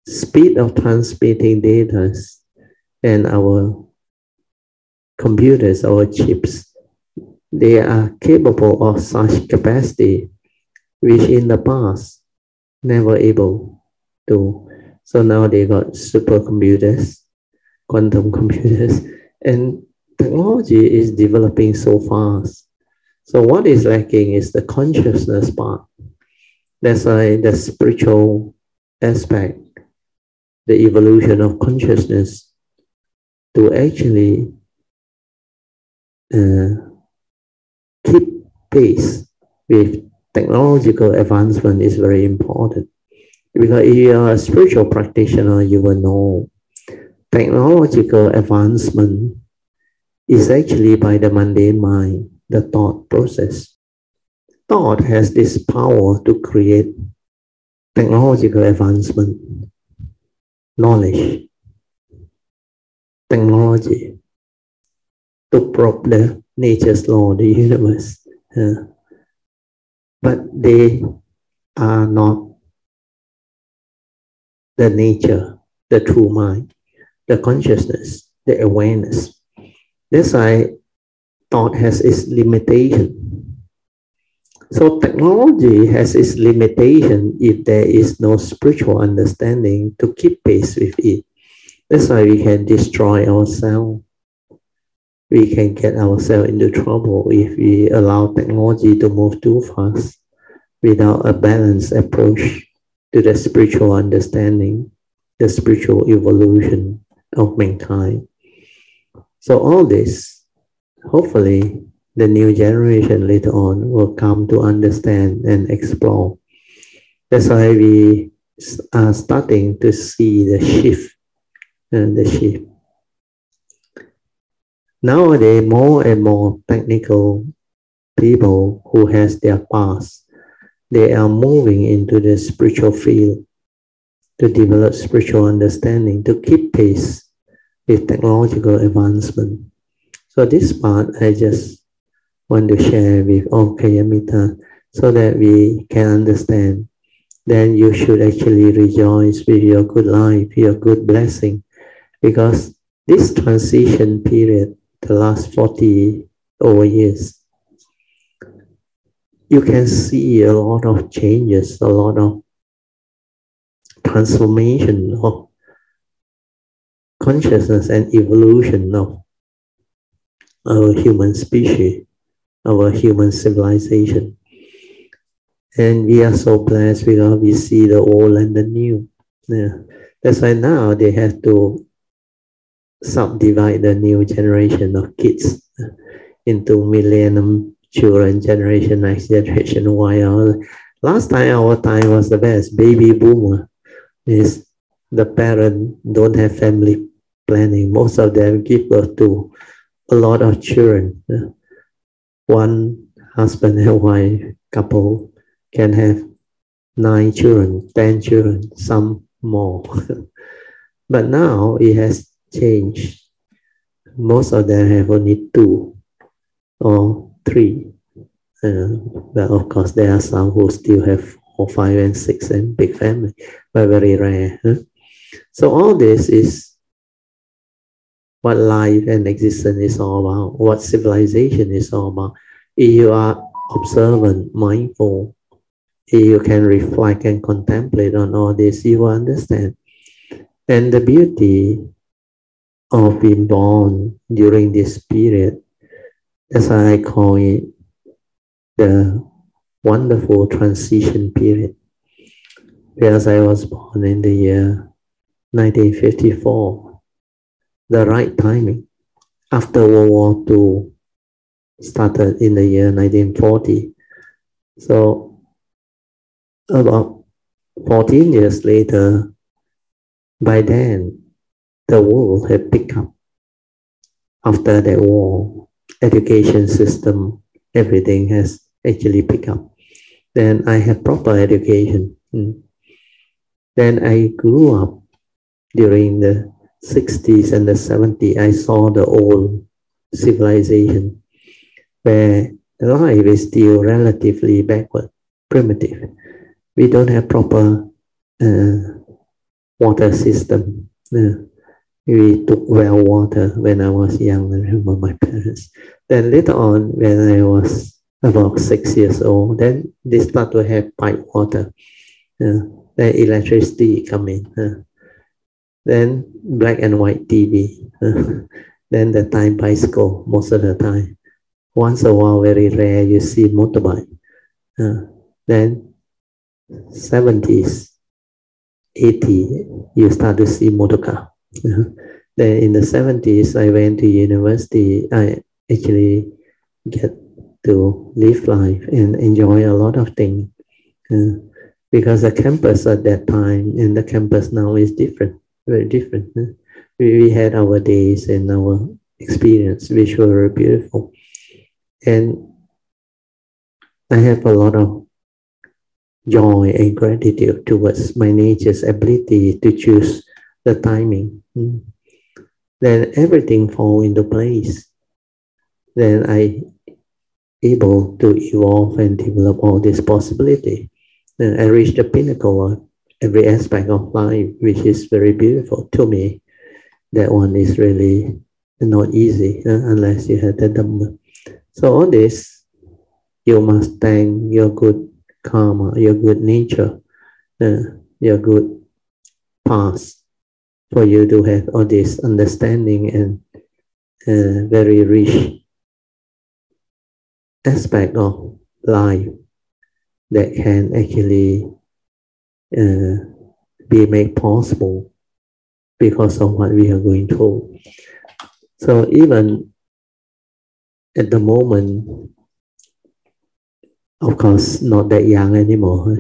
speed of transmitting data and our computers, our chips, they are capable of such capacity, which in the past never able to. So now they got supercomputers, quantum computers, and technology is developing so fast. So what is lacking is the consciousness part. That's why the spiritual aspect, the evolution of consciousness to actually keep pace with technological advancement is very important. Because if you are a spiritual practitioner, you will know technological advancement is actually by the mundane mind, the thought process. Thought has this power to create technological advancement, knowledge, technology, to probe the nature's law, the universe. But they are not the nature, the true mind, the consciousness, the awareness. That's why thought has its limitation. So technology has its limitation if there is no spiritual understanding to keep pace with it. That's why we can destroy ourselves. We can get ourselves into trouble if we allow technology to move too fast without a balanced approach to the spiritual understanding, the spiritual evolution of mankind. So all this, hopefully, the new generation later on will come to understand and explore. That's why we are starting to see the shift. Nowadays, more and more technical people who has their past, they are moving into the spiritual field to develop spiritual understanding, to keep pace with technological advancement. So this part I just want to share with all Kayamita so that we can understand. Then you should actually rejoice with your good life, your good blessing, because this transition period, the last 40 over years, you can see a lot of changes, a lot of transformation of consciousness and evolution of our human species, our human civilization. And we are so blessed because we see the old and the new. Yeah. That's why now they have to subdivide the new generation of kids into millennium children, generation X, generation Y. Last time, our time was the best. Baby boomer is the parent don't have family planning. Most of them give birth to a lot of children. One husband and wife couple can have 9 children, 10 children, some more. But now it has changed. Most of them have only 2 or 3. But of course, there are some who still have 4, 5, and 6 and big family, but very rare. So all this is what life and existence is all about, what civilization is all about. If you are observant, mindful, if you can reflect and contemplate on all this, you will understand. And the beauty of being born during this period, that's why I call it the wonderful transition period. Because I was born in the year 1954, the right timing. After World War II started in the year 1940. So about 14 years later, by then, the world had picked up. After that war, education system, everything has actually picked up. Then I had proper education. Then I grew up during the 60s and the 70s. I saw the old civilization. where life is still relatively backward, primitive. We don't have proper water system. We took well water when I was young. I remember my parents. Then later on, when I was about 6 years old, then they start to have pipe water. Then electricity come in. Then black and white TV. Then the time bicycle most of the time. Once a while, very rare, you see motorbike. Then 70s, 80s, you start to see motorcar. Then in the 70s, I went to university. I actually get to live life and enjoy a lot of things. Because the campus at that time and the campus now is different, very different. We had our days and our experience, which were very beautiful. And I have a lot of joy and gratitude towards my nature's ability to choose the timing. Then everything fall into place. Then I able to evolve and develop all this possibility. Then I reached the pinnacle of every aspect of life, which is very beautiful to me. That one is really not easy unless you have the Dhamma. So all this, you must thank your good karma, your good nature, your good past, for you to have all this understanding and very rich aspect of life that can actually be made possible because of what we are going through. So even at the moment, of course, not that young anymore,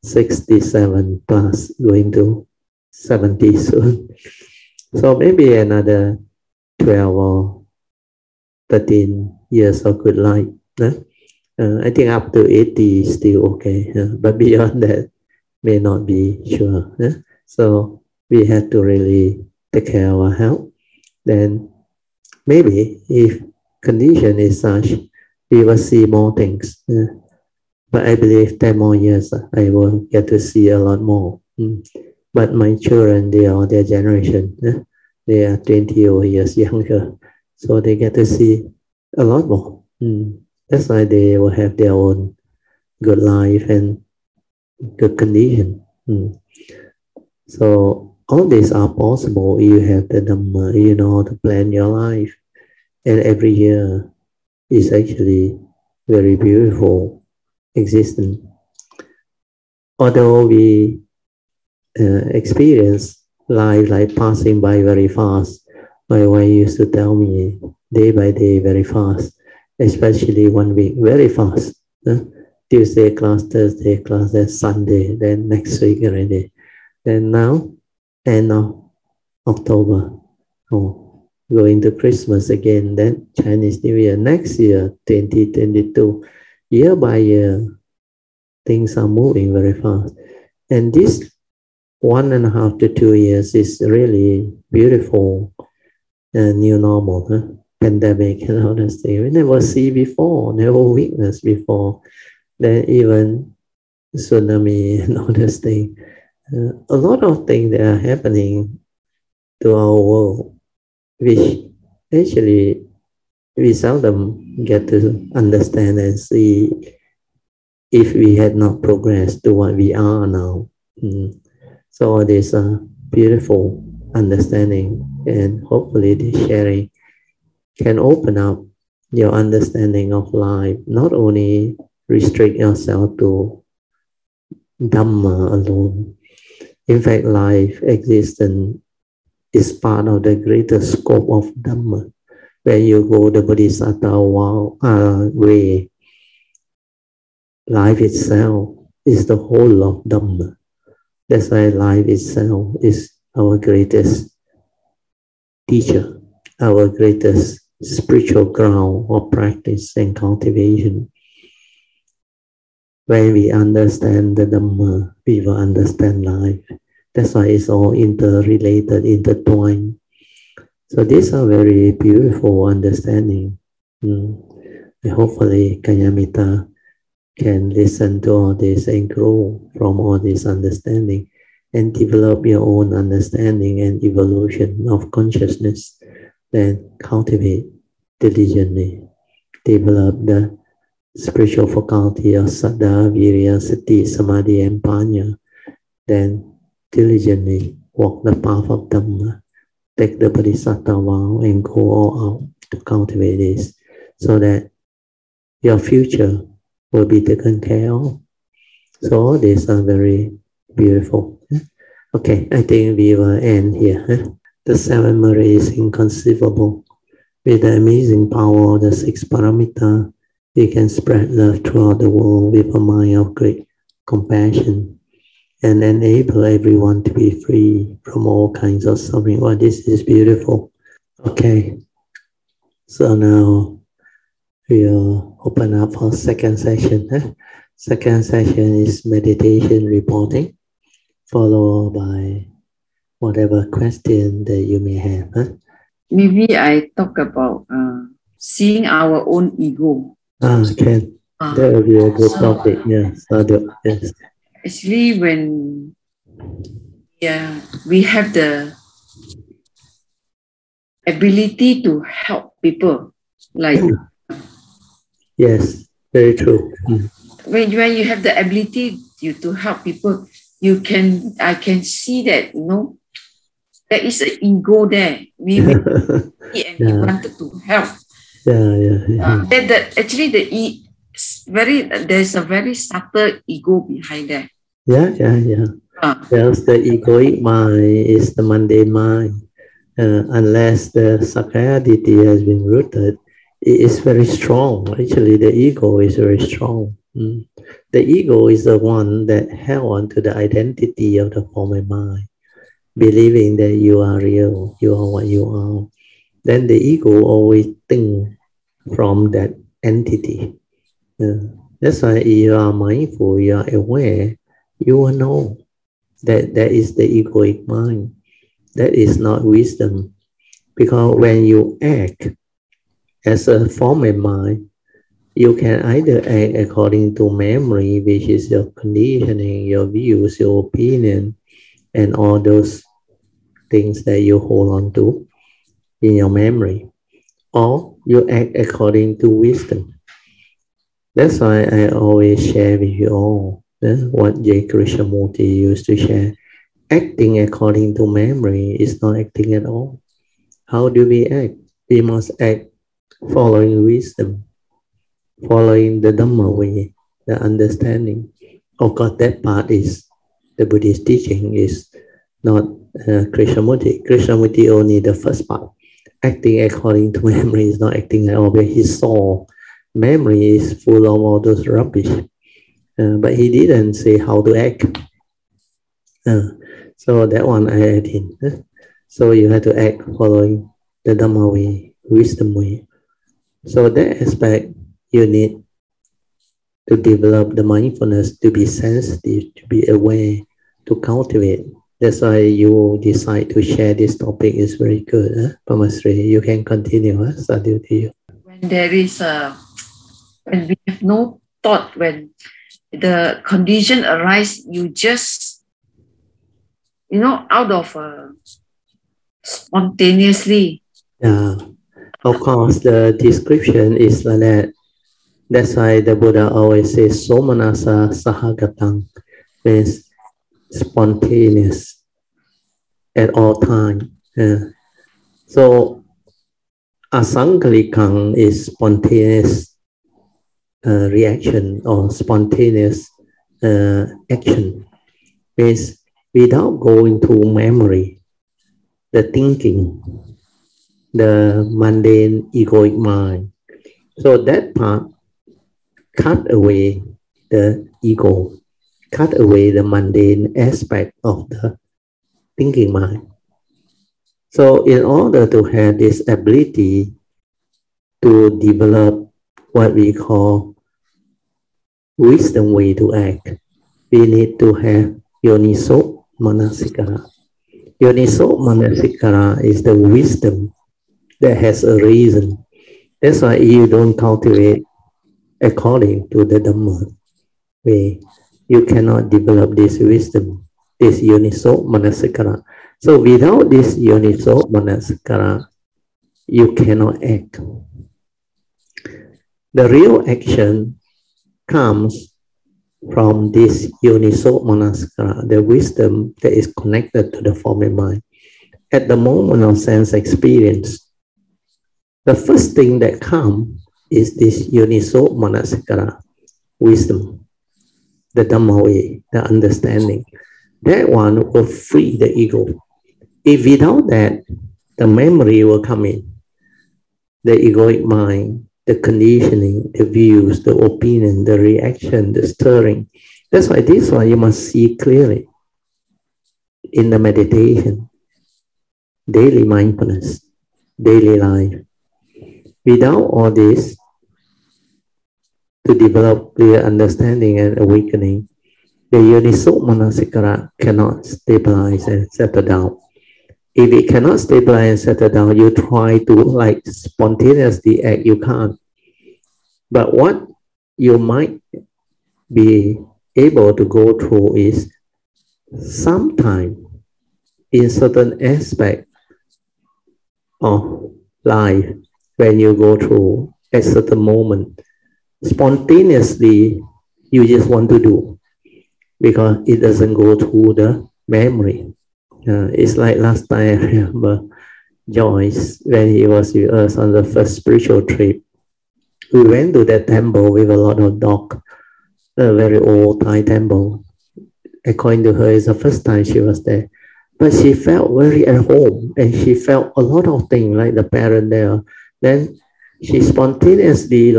67 plus, going to 70 soon. So maybe another 12 or 13 years of good life. I think up to 80 is still okay, but beyond that may not be sure. So we have to really take care of our health. Then maybe if condition is such, we will see more things. But I believe 10 more years, I will get to see a lot more. But my children, they are their generation. They are 20 years younger. So they get to see a lot more. That's why they will have their own good life and good condition. So all these are possible. You have the Dhamma, you know how to plan your life. And every year is actually very beautiful existence. Although we experience life like passing by very fast, my wife used to tell me day by day very fast, especially 1 week very fast. Tuesday class, Thursday class, then Sunday, then next week already. Then now, end of October, going to Christmas again, then Chinese New Year, next year, 2022, year by year, things are moving very fast. And this 1.5 to 2 years is really beautiful new normal, pandemic and all that thing. We never see before, never witnessed before. Then even tsunami and all that thing. A lot of things that are happening to our world, which actually we seldom get to understand and see if we had not progressed to what we are now. So all this beautiful understanding, and hopefully this sharing can open up your understanding of life, not only restrict yourself to Dhamma alone. In fact, life, existence is part of the greater scope of Dhamma. When you go the Bodhisattva way, life itself is the whole of Dhamma. That's why life itself is our greatest teacher, our greatest spiritual ground of practice and cultivation. When we understand the Dhamma, we will understand life. That's why it's all interrelated, intertwined. So these are very beautiful understanding. Hopefully, Kanyamita can listen to all this and grow from all this understanding and develop your own understanding and evolution of consciousness. Then cultivate diligently, develop the spiritual faculty of Saddha, Virya, Sati, Samadhi, and Panya. Then diligently walk the path of Dhamma, take the Bodhisattva vow and go all out to cultivate this so that your future will be taken care of. So all these are very beautiful. Okay, I think we will end here. The seven Mary is inconceivable. With the amazing power of the six paramita, we can spread love throughout the world with a mind of great compassion and enable everyone to be free from all kinds of suffering. Well, this is beautiful. Okay, so now we'll open up for second session. Second session is meditation reporting, followed by whatever question that you may have. Maybe I talk about seeing our own ego. Okay. That will be a good topic. Yes. Yes. Actually, when we have the ability to help people, like yes, very true. When you have the ability to help people, I can see that there is an ego there. We wanted to help. Actually there's a very subtle ego behind that. Yes, the egoic mind is the mundane mind. Unless the Sakayaditi has been rooted, it is very strong. Actually, the ego is very strong. The ego is the one that held on to the identity of the form and mind, believing that you are real, you are what you are. Then the ego always thinks from that entity. That's why you are mindful, you are aware, you will know that that is the egoic mind. That is not wisdom. Because when you act as a form of mind, you can either act according to memory, which is your conditioning, your views, your opinion, and all those things that you hold on to in your memory, or you act according to wisdom. That's why I always share with you all what J. Krishnamurti used to share. Acting according to memory is not acting at all. How do we act? We must act following wisdom, following the Dhamma way, the understanding. Of course, that part is the Buddhist teaching, is not Krishnamurti. Krishnamurti only the first part. Acting according to memory is not acting at all, but he saw memory is full of all those rubbish. But he didn't say how to act. So that one I add in. So you have to act following the Dhamma way, wisdom way. So that aspect, you need to develop the mindfulness, to be sensitive, to be aware, to cultivate. That's why you decide to share this topic. Is very good. Pamasri, you can continue. Sadhu to you. When there is when we have no thought, when the condition arises, you just, out of spontaneously. Yeah, of course, the description is like that. That's why the Buddha always says, Somanasa Sahagatang, means spontaneous at all times. So, Asankalikang is spontaneous reaction or spontaneous action. Means without going to memory, the thinking, the mundane egoic mind. So that part cut away the ego, cut away the mundane aspect of the thinking mind. So in order to have this ability to develop what we call wisdom way to act, we need to have yoniso manasikara. Yoniso manasikara is the wisdom that has a reason. That's why you don't cultivate according to the Dhamma way. You cannot develop this wisdom, this Yoniso Manasikara. So without this Yoniso Manasikara, you cannot act. The real action comes from this Yoniso Manasikara, the wisdom that is connected to the form and mind. At the moment of sense experience, the first thing that comes is this Yoniso Manasikara, wisdom, the Dhamma way, the understanding. That one will free the ego. If without that, the memory will come in, the egoic mind, the conditioning, the views, the opinion, the reaction, the stirring. That's why this one you must see clearly in the meditation, daily mindfulness, daily life. Without all this, to develop clear understanding and awakening, the Yoniso Manasikara cannot stabilize and settle down. If it cannot stabilize and settle down, you try to like spontaneously act, you can't. But what you might be able to go through is sometime in certain aspect of life, when you go through a certain moment, spontaneously you just want to do, because it doesn't go through the memory. It's like last time I remember Joyce, when he was with us on the first spiritual trip, we went to that temple with a lot of dog, a very old Thai temple. According to her, it's the first time she was there. But she felt very at home, and she felt a lot of things like the parent there. Then she spontaneously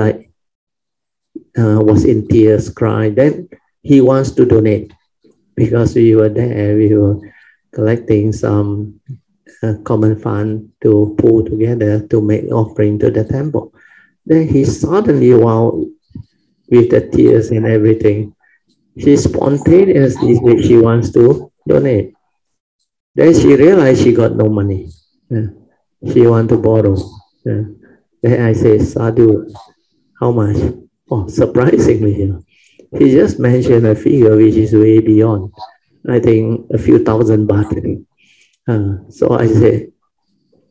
was in tears, cried. Then he wants to donate, because we were there, we were collecting some common fund to pull together to make offering to the temple. Then he suddenly, while with the tears and everything, she spontaneously said she wants to donate. Then she realized she got no money. She want to borrow. Then I say, Sadhu, how much? Oh, surprisingly, he just mentioned a figure which is way beyond, I think, a few thousand baht. So I said,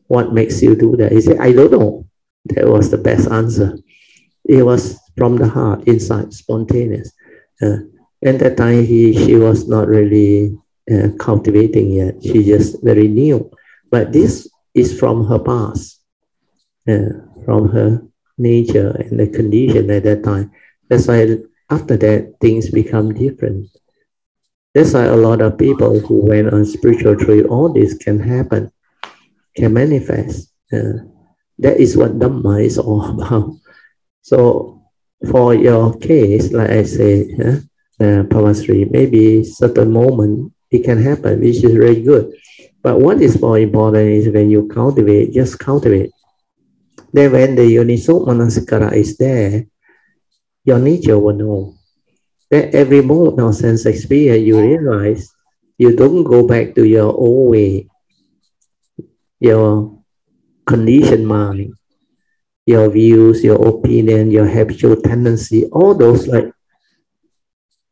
what makes you do that? He said, I don't know. That was the best answer. It was from the heart, inside, spontaneous. And that time she was not really cultivating yet. She just very new. But this is from her past, from her nature and the condition at that time. That's why after that, things become different. That's why a lot of people who went on spiritual trip, all this can happen, can manifest. That is what Dhamma is all about. So for your case, like I said, Pamasri, maybe certain moment it can happen, which is very good. But what is more important is when you cultivate, just cultivate. Then when the Yoniso Manasikara is there, your nature will know. Then every moment of sense experience, you realize you don't go back to your old way, your conditioned mind, your views, your opinion, your habitual tendency, all those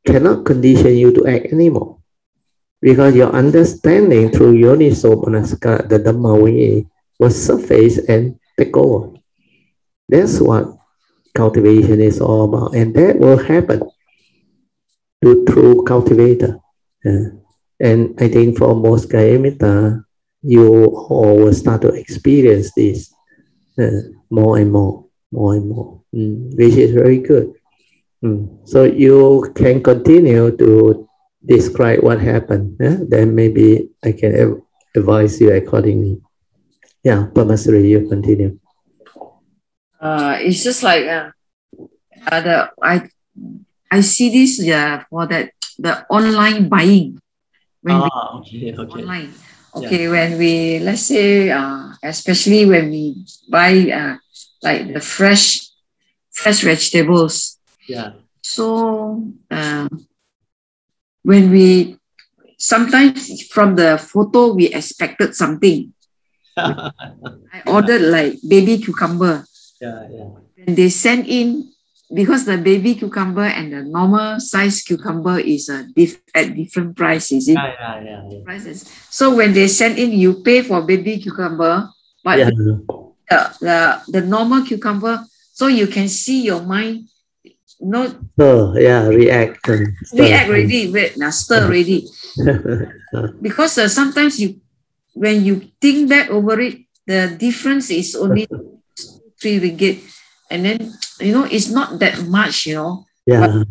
cannot condition you to act anymore. Because your understanding through Yoniso Manasikara, the Dhamma way, will surface and take over. That's what cultivation is all about. And that will happen to true cultivator. And I think for most Kayamita, you all will start to experience this more and more, which is very good. So you can continue to describe what happened. Then maybe I can advise you accordingly. Yeah, Pamasri, you continue. It's just like I see this for that the online buying. When online. Okay, yeah. When we, let's say, especially when we buy like the fresh vegetables. Yeah. So when we, sometimes from the photo we expected something. I ordered like baby cucumber. Yeah. When they send in, because the baby cucumber and the normal size cucumber is at different price, is it? Yeah. Prices. So when they send in, you pay for baby cucumber, but Yeah. the normal cucumber, so you can see your mind not React already, stir already. Because sometimes when you think back over it, the difference is only 3 ringgit, and then it's not that much, Yeah.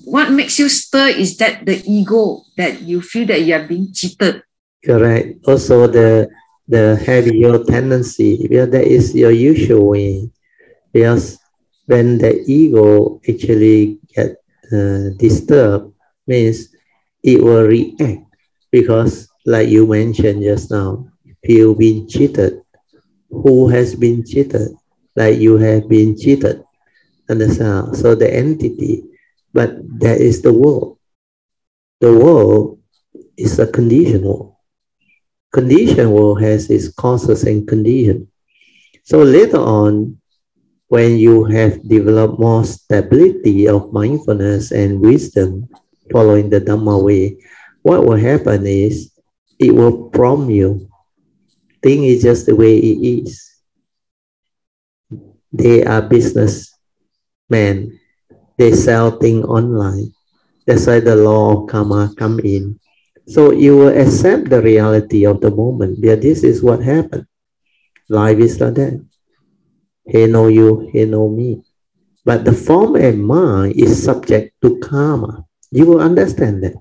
What makes you stir is that the ego, that you feel that you are being cheated. Correct. Also the habitual tendency, that is your usual way. Because when the ego actually get disturbed, means it will react, because like you mentioned just now, you've been cheated. Who has been cheated? Like you have been cheated. Understand? So the entity, but that is the world. The world is a conditioned world. Conditioned world has its causes and condition. So later on, when you have developed more stability of mindfulness and wisdom following the Dhamma way, what will happen is it will prompt you. Thing is just the way it is. They are businessmen. They sell things online. That's why the law of karma come in. So you will accept the reality of the moment. Yeah, this is what happened. Life is like that. He know you, he know me. But the form and mind is subject to karma. You will understand that.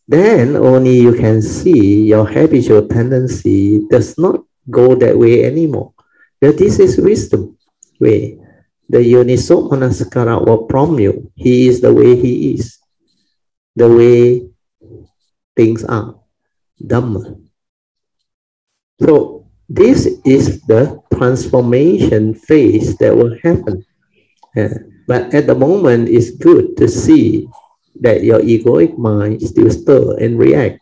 Then only you can see your habitual tendency does not go that way anymore. That this is wisdom way. The Yoniso Manasikara will prompt you. He is the way he is. The way things are. Dhamma. So this is the transformation phase that will happen. But at the moment, it's good to see that your egoic mind still stir and react.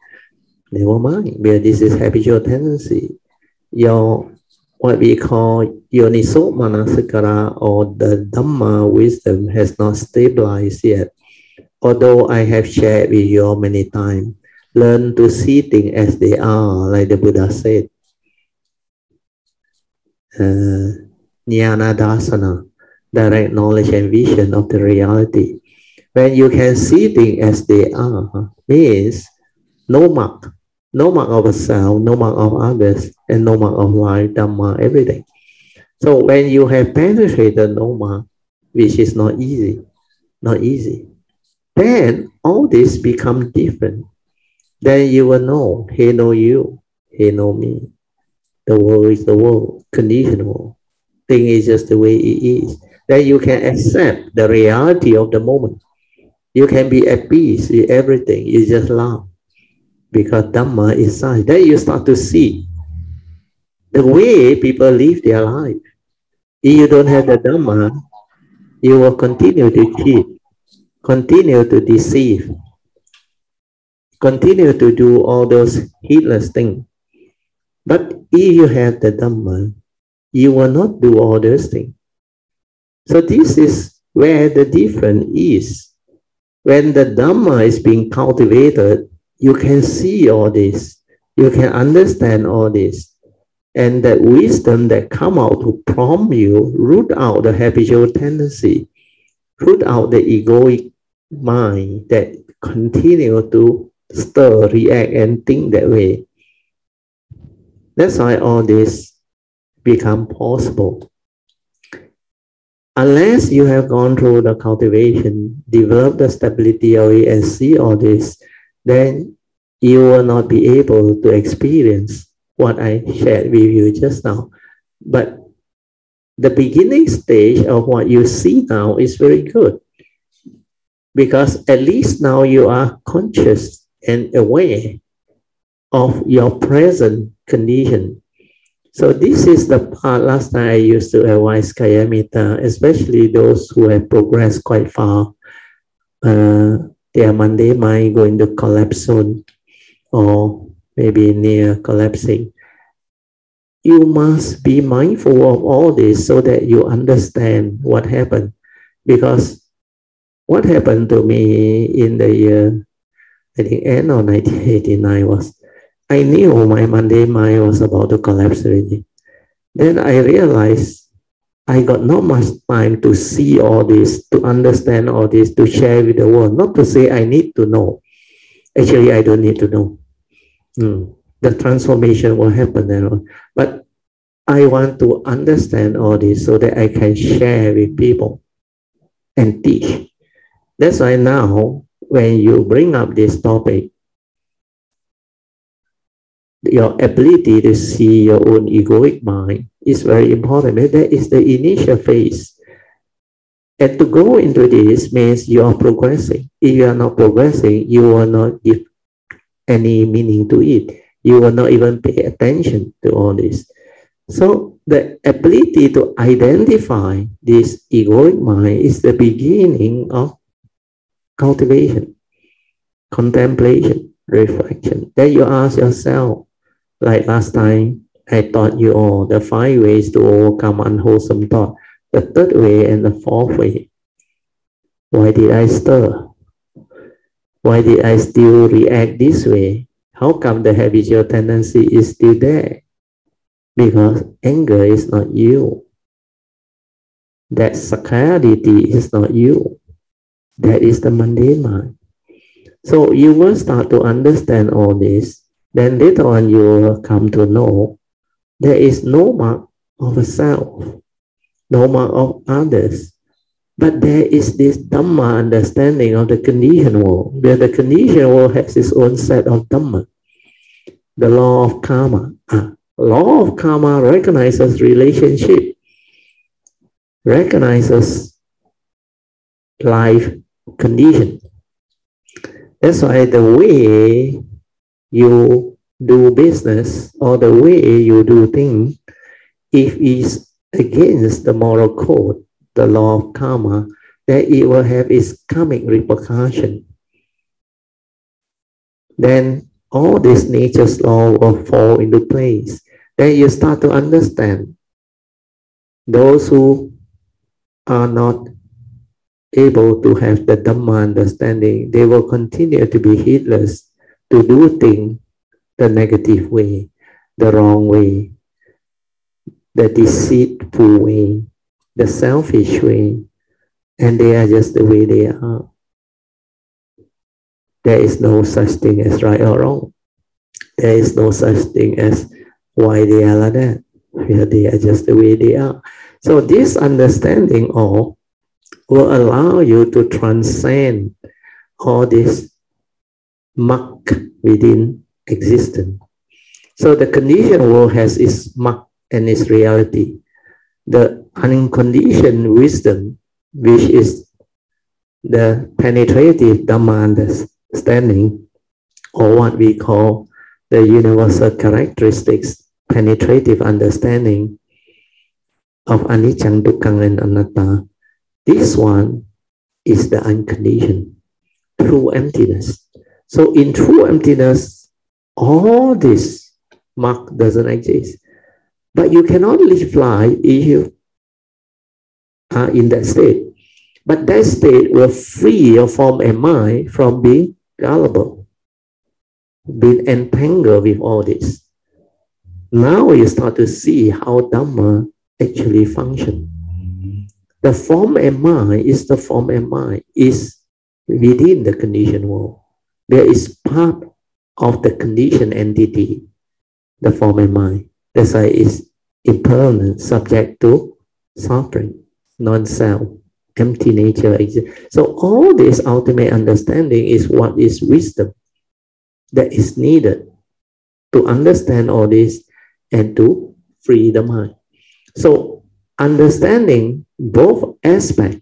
Never mind, because this is habitual tendency. Your what we call Yoniso Manasikara, or the Dhamma wisdom, has not stabilized yet. Although I have shared with you many times, learn to see things as they are, like the Buddha said. Jnana Dasana, direct knowledge and vision of the reality. When you can see things as they are, means no mark of self, no mark of others, and no mark of life, Dhamma, everything. So when you have penetrated no mark, which is not easy, then all this become different. Then you will know, he know you, he know me. The world is the world, conditional. Thing is just the way it is. Then you can accept the reality of the moment. You can be at peace with everything. You just laugh, because Dhamma is such. Then you start to see the way people live their life. If you don't have the Dhamma, you will continue to cheat, continue to deceive, continue to do all those heedless things. But if you have the Dhamma, you will not do all those things. So this is where the difference is. When the Dhamma is being cultivated, you can see all this. You can understand all this. And that wisdom that come out to prompt you, root out the habitual tendency, root out the egoic mind that continue to stir, react, and think that way. That's why all this become possible. Unless you have gone through the cultivation, develop the stability of it, and see all this, then you will not be able to experience what I shared with you just now. But the beginning stage of what you see now is very good, because at least now you are conscious and aware of your present condition. So this is the part last time I used to advise Kayamita, especially those who have progressed quite far. Their Monday mind going to collapse soon, or maybe near collapsing. You must be mindful of all this so that you understand what happened. Because what happened to me in the year, I think end of 1989 was, I knew my mundane mind was about to collapse already. Then I realized I got not much time to see all this, to understand all this, to share with the world. Not to say I need to know. Actually, I don't need to know. The transformation will happen. But I want to understand all this so that I can share with people and teach. That's why now, when you bring up this topic, your ability to see your own egoic mind is very important. That is the initial phase. And to go into this means you are progressing. If you are not progressing, you will not give any meaning to it. You will not even pay attention to all this. So the ability to identify this egoic mind is the beginning of cultivation, contemplation, reflection. Then you ask yourself, like last time, I taught you all the 5 ways to overcome unwholesome thought, the 3rd way and the 4th way. Why did I stir? Why did I still react this way? How come the habitual tendency is still there? Because anger is not you. That scarcity is not you. That is the mundane mind. So you will start to understand all this. Then later on you will come to know there is no mark of a self, no mark of others. But there is this Dhamma understanding of the conditioned world, where the conditioned world has its own set of Dhamma. The law of karma. Law of karma recognizes relationship, recognizes life condition. That's why the way you do business or the way you do things, if it's against the moral code, the law of karma, then it will have its karmic repercussion. Then all this nature's law will fall into place. Then you start to understand those who are not able to have the Dhamma understanding, they will continue to be heedless, to do things the negative way, the wrong way, the deceitful way, the selfish way, and they are just the way they are. There is no such thing as right or wrong. There is no such thing as why they are like that. They are just the way they are. So this understanding all will allow you to transcend all this muck within existence. So the conditioned world has its muck and its reality. The unconditioned wisdom, which is the penetrative Dhamma understanding, or what we call the universal characteristics, penetrative understanding of anicca, dukkha, and anatta. This one is the unconditioned, true emptiness. So in true emptiness, all this mark doesn't exist. But you cannot live life if you are in that state. But that state will free your form and mind from being gullible, being entangled with all this. Now you start to see how Dhamma actually functions. The form and mind is the form and mind, is within the conditioned world. There is part of the conditioned entity, the form and mind. That's why it's impermanent, subject to suffering, non-self, empty nature. So all this ultimate understanding is what is wisdom that is needed to understand all this and to free the mind. So understanding both aspects,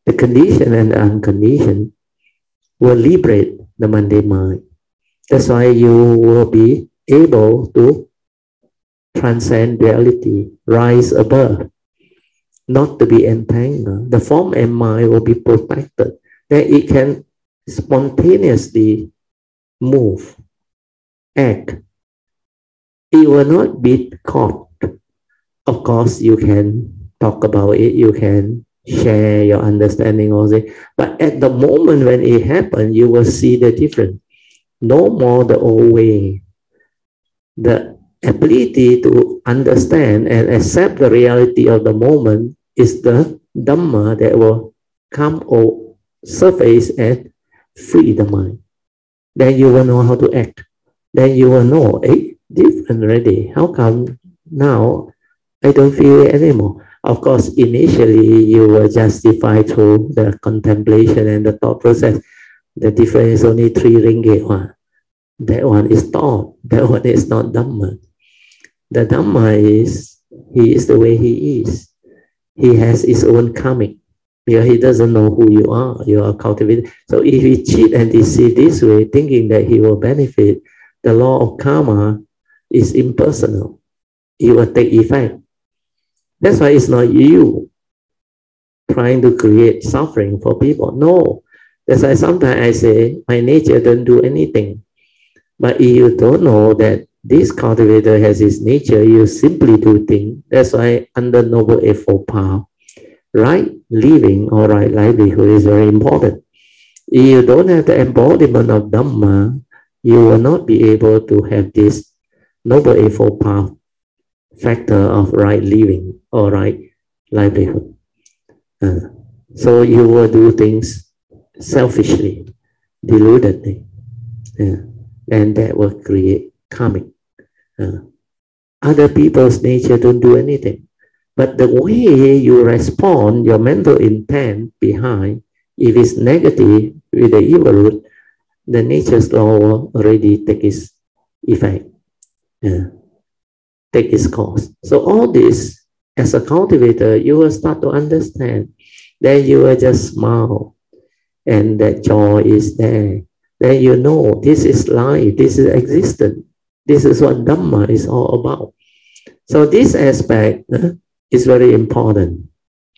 the conditioned and the unconditioned, will liberate the mundane mind. That's why you will be able to transcend reality, rise above, not to be entangled. The form and mind will be protected, that it can spontaneously move, act. It will not be caught. Of course, you can talk about it, you can share your understanding of it. But at the moment when it happens, you will see the difference. No more the old way. The ability to understand and accept the reality of the moment is the Dhamma that will come or surface and free the mind. Then you will know how to act. Then you will know, different already. How come now I don't feel it anymore? Of course, initially you will justify through the contemplation and the thought process. The difference is only 3 ringgit. That one is thought. That one is not Dhamma. The Dhamma is, he is the way he is. He has his own karmic. Yeah, he doesn't know who you are cultivated. So if he cheat and deceive this way, thinking that he will benefit, the law of karma is impersonal. It will take effect. That's why it's not you trying to create suffering for people. No. That's why sometimes I say, my nature don't do anything. But if you don't know that this cultivator has his nature, you simply do things. That's why under Noble Eightfold Path, right living or right livelihood is very important. If you don't have the embodiment of Dhamma, you will not be able to have this Noble Eightfold Path factor of right living or right livelihood. So you will do things selfishly, deludedly, and that will create karmic. Other people's nature don't do anything. But the way you respond, your mental intent behind, if it's negative with the evil root, the nature's law will already take its effect, take its course. So all this, as a cultivator, you will start to understand. Then you will just smile, and that joy is there. Then you know this is life, this is existence. This is what Dhamma is all about. So this aspect is very important.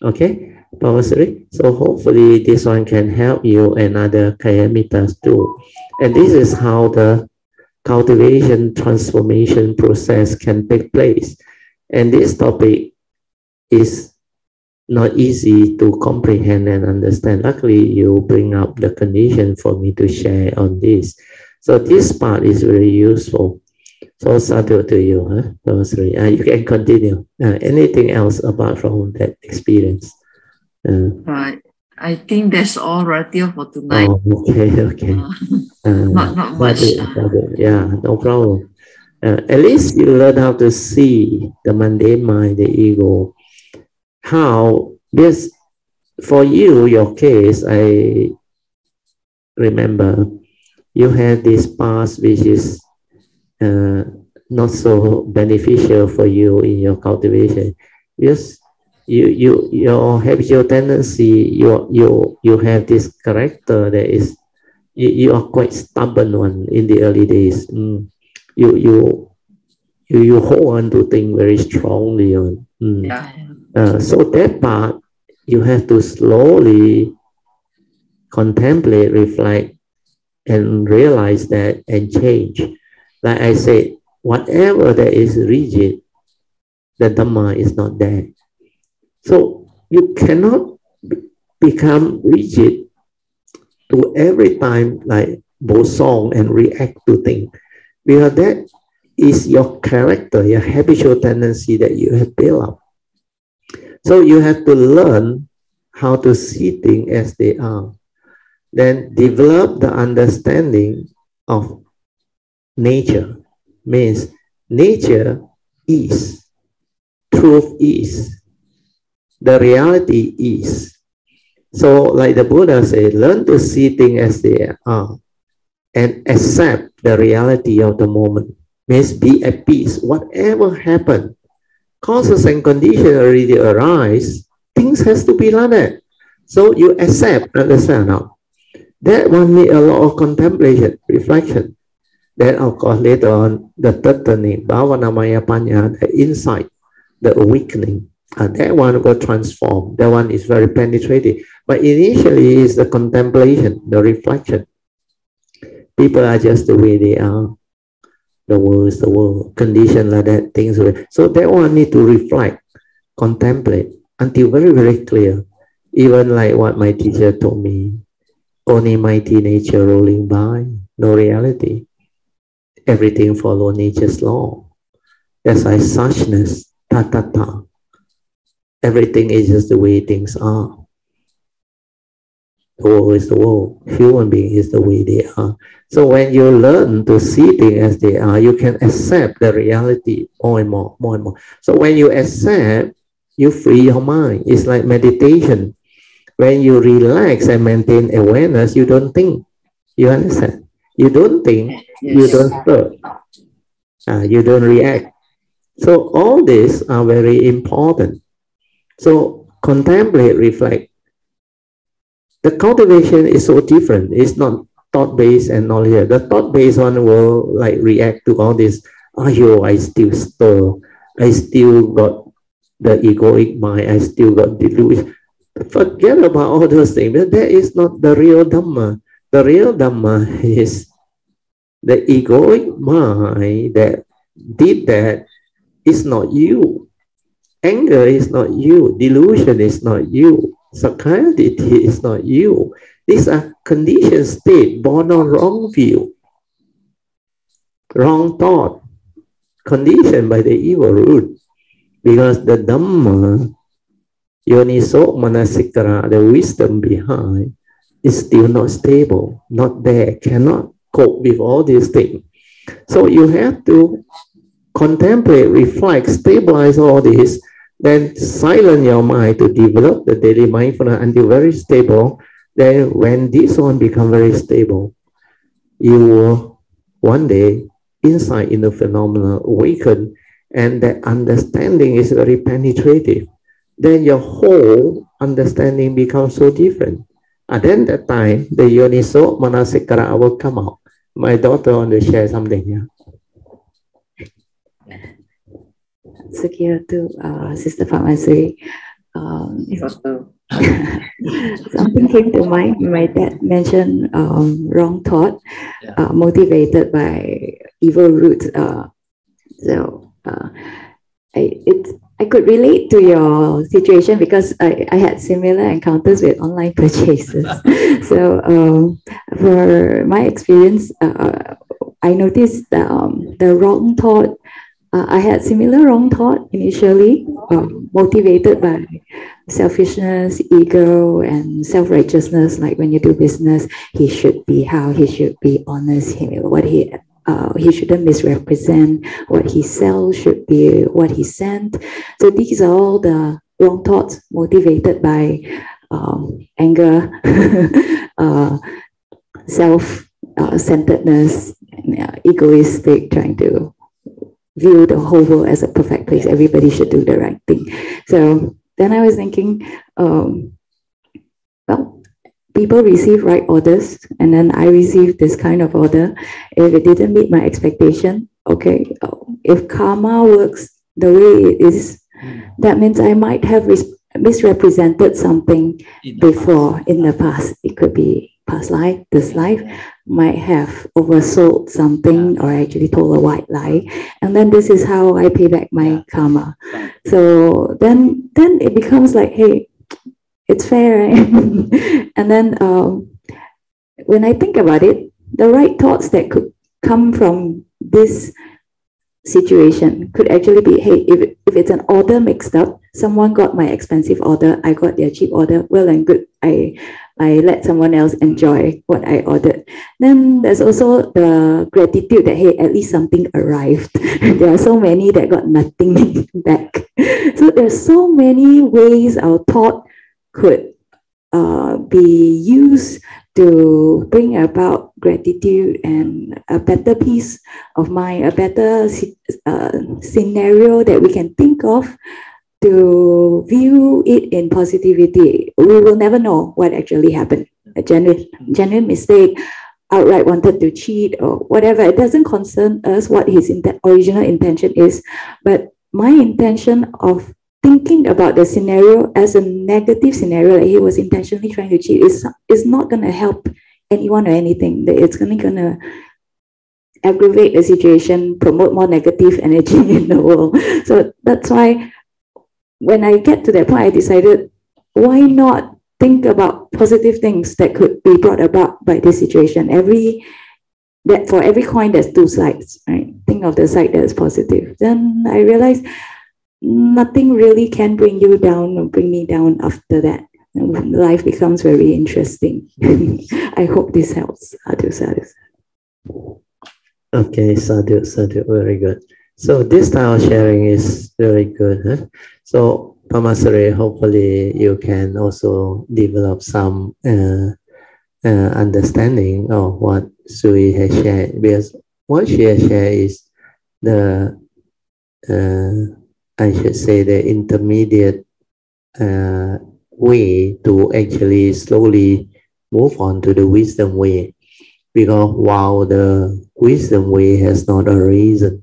Okay, Pawasri? So hopefully this one can help you and other Kayamitas too. And this is how the cultivation transformation process can take place. And this topic is not easy to comprehend and understand. Luckily, you bring up the condition for me to share on this. So this part is very useful. So sadhu to you, you can continue. Anything else apart from that experience? Right. I think that's all right here for tonight. Oh, okay. Not much. Yeah, no problem. At least you learn how to see the mundane mind, the ego. How this, for you, your case, I remember you had this past which is not so beneficial for you in your cultivation. Yes, your habitual tendency, you have this character that is you are quite stubborn one in the early days. You hold on to things very strongly. So that part you have to slowly contemplate, reflect, and realize that and change. Like I said, whatever that is rigid, the Dhamma is not there. So you cannot become rigid to every time like boson and react to things. Because that is your character, your habitual tendency that you have built up. So you have to learn how to see things as they are. Then develop the understanding of nature. Means nature is, truth is, the reality is. So like the Buddha said, learn to see things as they are and accept the reality of the moment. Means be at peace. Whatever happened, causes and conditions already arise, things has to be like that. So you accept, understand now. That one need a lot of contemplation, reflection. Then of course later on, the third turning, Bhavanamaya Panya, the insight, the awakening. That one will transform. That one is very penetrating. But initially is the contemplation, the reflection. People are just the way they are. The world is the world. Condition like that, things. So that one need to reflect, contemplate until very, very clear. Even like what my teacher told me, only mighty nature rolling by, no reality. Everything follow nature's law. That's why suchness, ta ta ta. Everything is just the way things are. The world is the world. Human being is the way they are. So when you learn to see things as they are, you can accept the reality more and more, more and more. So when you accept, you free your mind. It's like meditation. When you relax and maintain awareness, you don't think. You understand? You don't think, you Yes. don't stir, you don't react. So all these are very important. So contemplate, reflect. The cultivation is so different. It's not thought-based and knowledge. The thought-based one will like react to all this. Oh, I still stir. I still got the egoic mind. I still got delusion. Forget about all those things. But that is not the real Dhamma. The real Dhamma is the egoic mind that did that is not you. Anger is not you. Delusion is not you. Satiety is not you. These are conditioned state born on wrong view, wrong thought, conditioned by the evil root. Because the Dhamma, Yoniso Manasikara, the wisdom behind, is still not stable, not there, cannot cope with all these things. So you have to contemplate, reflect, stabilize all this, then silence your mind to develop the daily mindfulness until very stable. Then when this one become very stable, you will one day insight in the phenomena awaken, and that understanding is very penetrative. Then your whole understanding becomes so different. And then that time, the Yoniso Manasikara will come out. My daughter want to share something here. Sekian to Sister Pharmacy. Something came to mind. My dad mentioned wrong thought, motivated by evil roots. I could relate to your situation because I had similar encounters with online purchases. So for my experience, I noticed the wrong thought. I had similar wrong thought initially, motivated by selfishness, ego, and self-righteousness. Like when you do business, he should be honest. He shouldn't misrepresent. What he sells should be what he sent. So these are all the wrong thoughts motivated by anger, self-centeredness, egoistic, trying to view the whole world as a perfect place. Everybody should do the right thing. So then I was thinking, well, people receive right orders, and then I received this kind of order. If it didn't meet my expectation, okay, if karma works the way it is, that means I might have misrepresented something before in the past. It could be past life, this life, might have oversold something or actually told a white lie, and then this is how I pay back my karma. So then it becomes like, hey, it's fair, right? And then when I think about it, the right thoughts that could come from this situation could actually be, hey, if it's an order mixed up, someone got my expensive order, I got their cheap order, well and good, I let someone else enjoy what I ordered. Then there's also the gratitude that, hey, at least something arrived. There are so many that got nothing back. So there's so many ways our thought could be used to bring about gratitude and a better peace of mind, a better scenario that we can think of to view it in positivity. We will never know what actually happened. A genuine mistake, outright wanted to cheat or whatever. It doesn't concern us what his original intention is, but my intention of thinking about the scenario as a negative scenario, that he was intentionally trying to cheat, is not going to help anyone or anything. It's going to aggravate the situation, promote more negative energy in the world. So that's why when I get to that point, I decided, why not think about positive things that could be brought about by this situation. For every coin, there's two sides, right? Think of the side that's positive. Then I realized nothing really can bring you down or bring me down after that. Life becomes very interesting. I hope this helps. Sadhu, sadhu. Okay, sadhu, sadhu, very good. So this style of sharing is very good. Huh? So Pamasare, hopefully you can also develop some understanding of what Sui has shared, because what she has shared is the, I should say, the intermediate way to actually slowly move on to the wisdom way, because while the wisdom way has not arisen,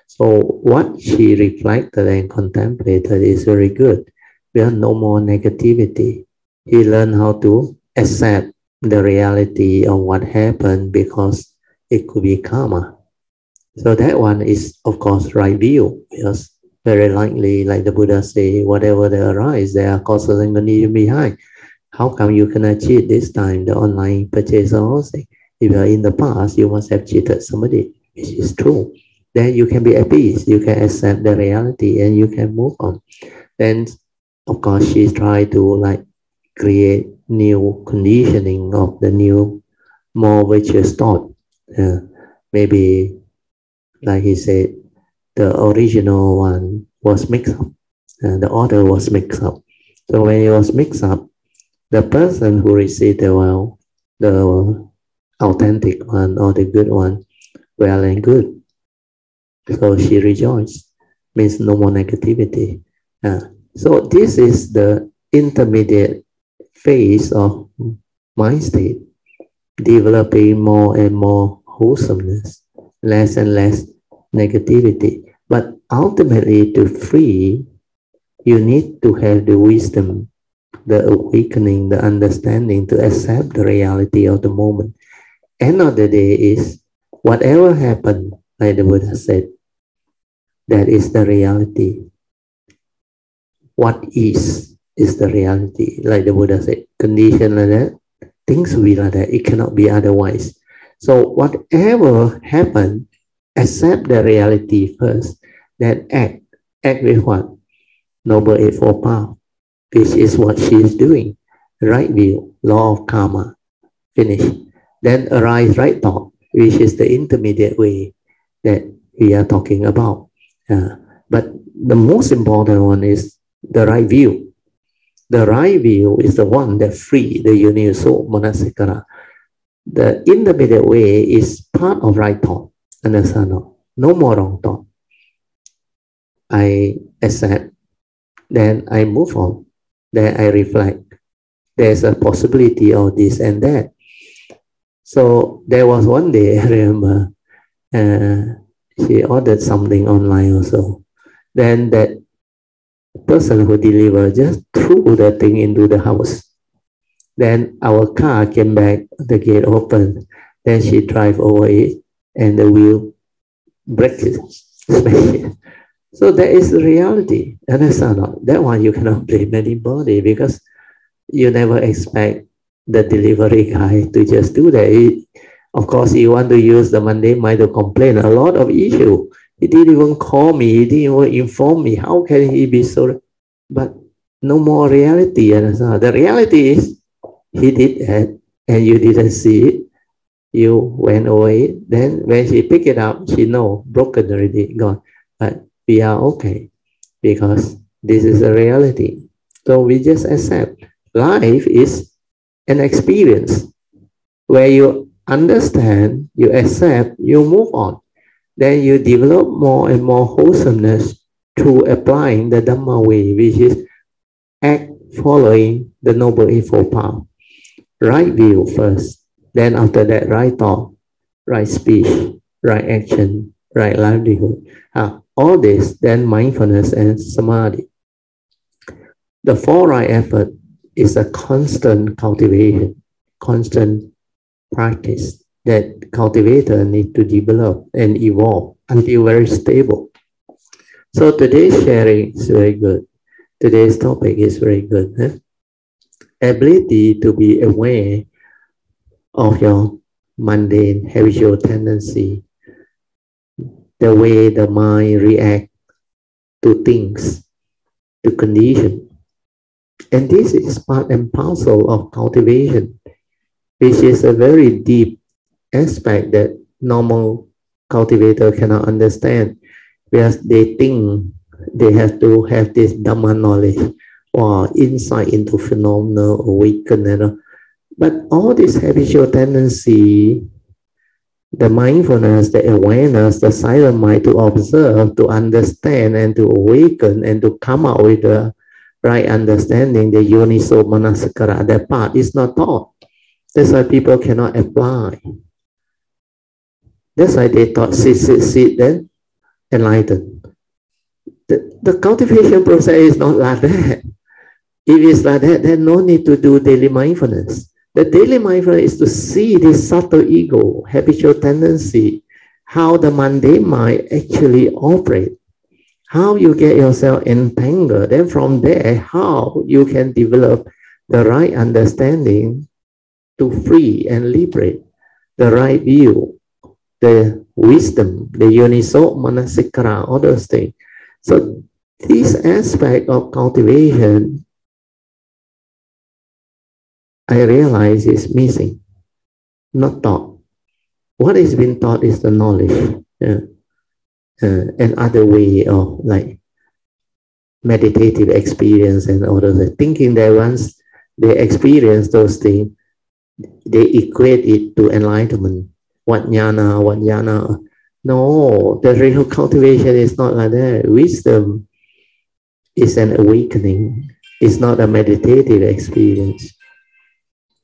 so what she reflected and contemplated is very good. There are no more negativity. He learned how to accept the reality of what happened because it could be karma. So that one is, of course, right view, because very likely, like the Buddha say, whatever they arise, there are causes and conditions behind. How come you cannot cheat this time, the online purchase or housing? If you are in the past, you must have cheated somebody, which is true. Then you can be at peace, you can accept the reality and you can move on. Then, of course, she tried to like create new conditioning of the new, more virtuous thought. Maybe, like he said, the original one was mixed up. The order was mixed up. So when it was mixed up, the person who received the authentic one or the good one, well and good. So she rejoiced, means no more negativity. So this is the intermediate phase of mind state, developing more and more wholesomeness, less and less negativity. But ultimately, to free, you need to have the wisdom, the awakening, the understanding to accept the reality of the moment. End of the day is whatever happened, like the Buddha said, that is the reality. What is the reality. Like the Buddha said, condition like that, things will be like that. It cannot be otherwise. So whatever happened, accept the reality first, then act. Act with what? Noble Eightfold Path, which is what she is doing. Right view, law of karma, finish. Then arise right thought, which is the intermediate way that we are talking about. But the most important one is the right view. The right view is the one that free the universal manasikara. The intermediate way is part of right thought. Understand? No more wrong thought. I accept, then I move on, then I reflect. There's a possibility of this and that. So there was one day, I remember, she ordered something online also. Then that person who delivered just threw the thing into the house. Then our car came back, the gate opened. Then she drive over it and the wheel break it, smash it. So that is the reality. Understand? That one you cannot blame anybody because you never expect the delivery guy to just do that. Of course, you want to use the mundane mind to complain. A lot of issue. He didn't even call me. He didn't even inform me. How can he be so? But no more reality. Understand? The reality is he did that and you didn't see it. You went away. Then when she picked it up, she know broken already, gone. But we are okay because this is a reality. So we just accept. Life is an experience where you understand, you accept, you move on. Then you develop more and more wholesomeness through applying the Dhamma way, which is act following the Noble Eightfold Path. Right view first, then after that, right thought, right speech, right action, right livelihood. All this, then mindfulness and samadhi. The four right effort is a constant cultivation, constant practice that cultivator need to develop and evolve until very stable. So today's sharing is very good. Today's topic is very good. ability to be aware of your mundane habitual tendency, the way the mind reacts to things, to conditions. And this is part and parcel of cultivation, which is a very deep aspect that normal cultivator cannot understand, whereas they think they have to have this Dhamma knowledge or insight into phenomena, awaken, but all this habitual tendency, the mindfulness, the awareness, the silent mind to observe, to understand, and to awaken, and to come out with the right understanding, the yoniso manasikara, that part is not taught. That's why people cannot apply. That's why they thought sit, then enlighten. The cultivation process is not like that. If it's like that, then no need to do daily mindfulness. The daily mindfulness is to see this subtle ego, habitual tendency, how the mundane mind actually operates, how you get yourself entangled. Then from there, how you can develop the right understanding to free and liberate, the right view, the wisdom, the yoniso manasikara, all those things. So this aspect of cultivation, I realize is missing, not taught. What is being taught is the knowledge, and other way of like meditative experience and all of the thinking that once they experience those things, they equate it to enlightenment. What jnana. No, the real cultivation is not like that. Wisdom is an awakening. It's not a meditative experience.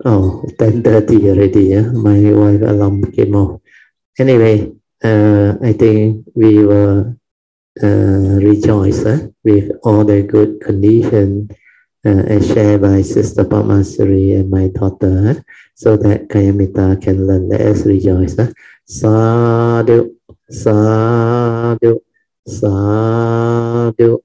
Oh, 10:30 already, yeah? My wife alarm came off. Anyway, I think we will rejoice with all the good condition as shared by Sister Pamasari and my daughter, so that Kayamita can learn. Let us rejoice. Sadhu, sadhu, sadhu.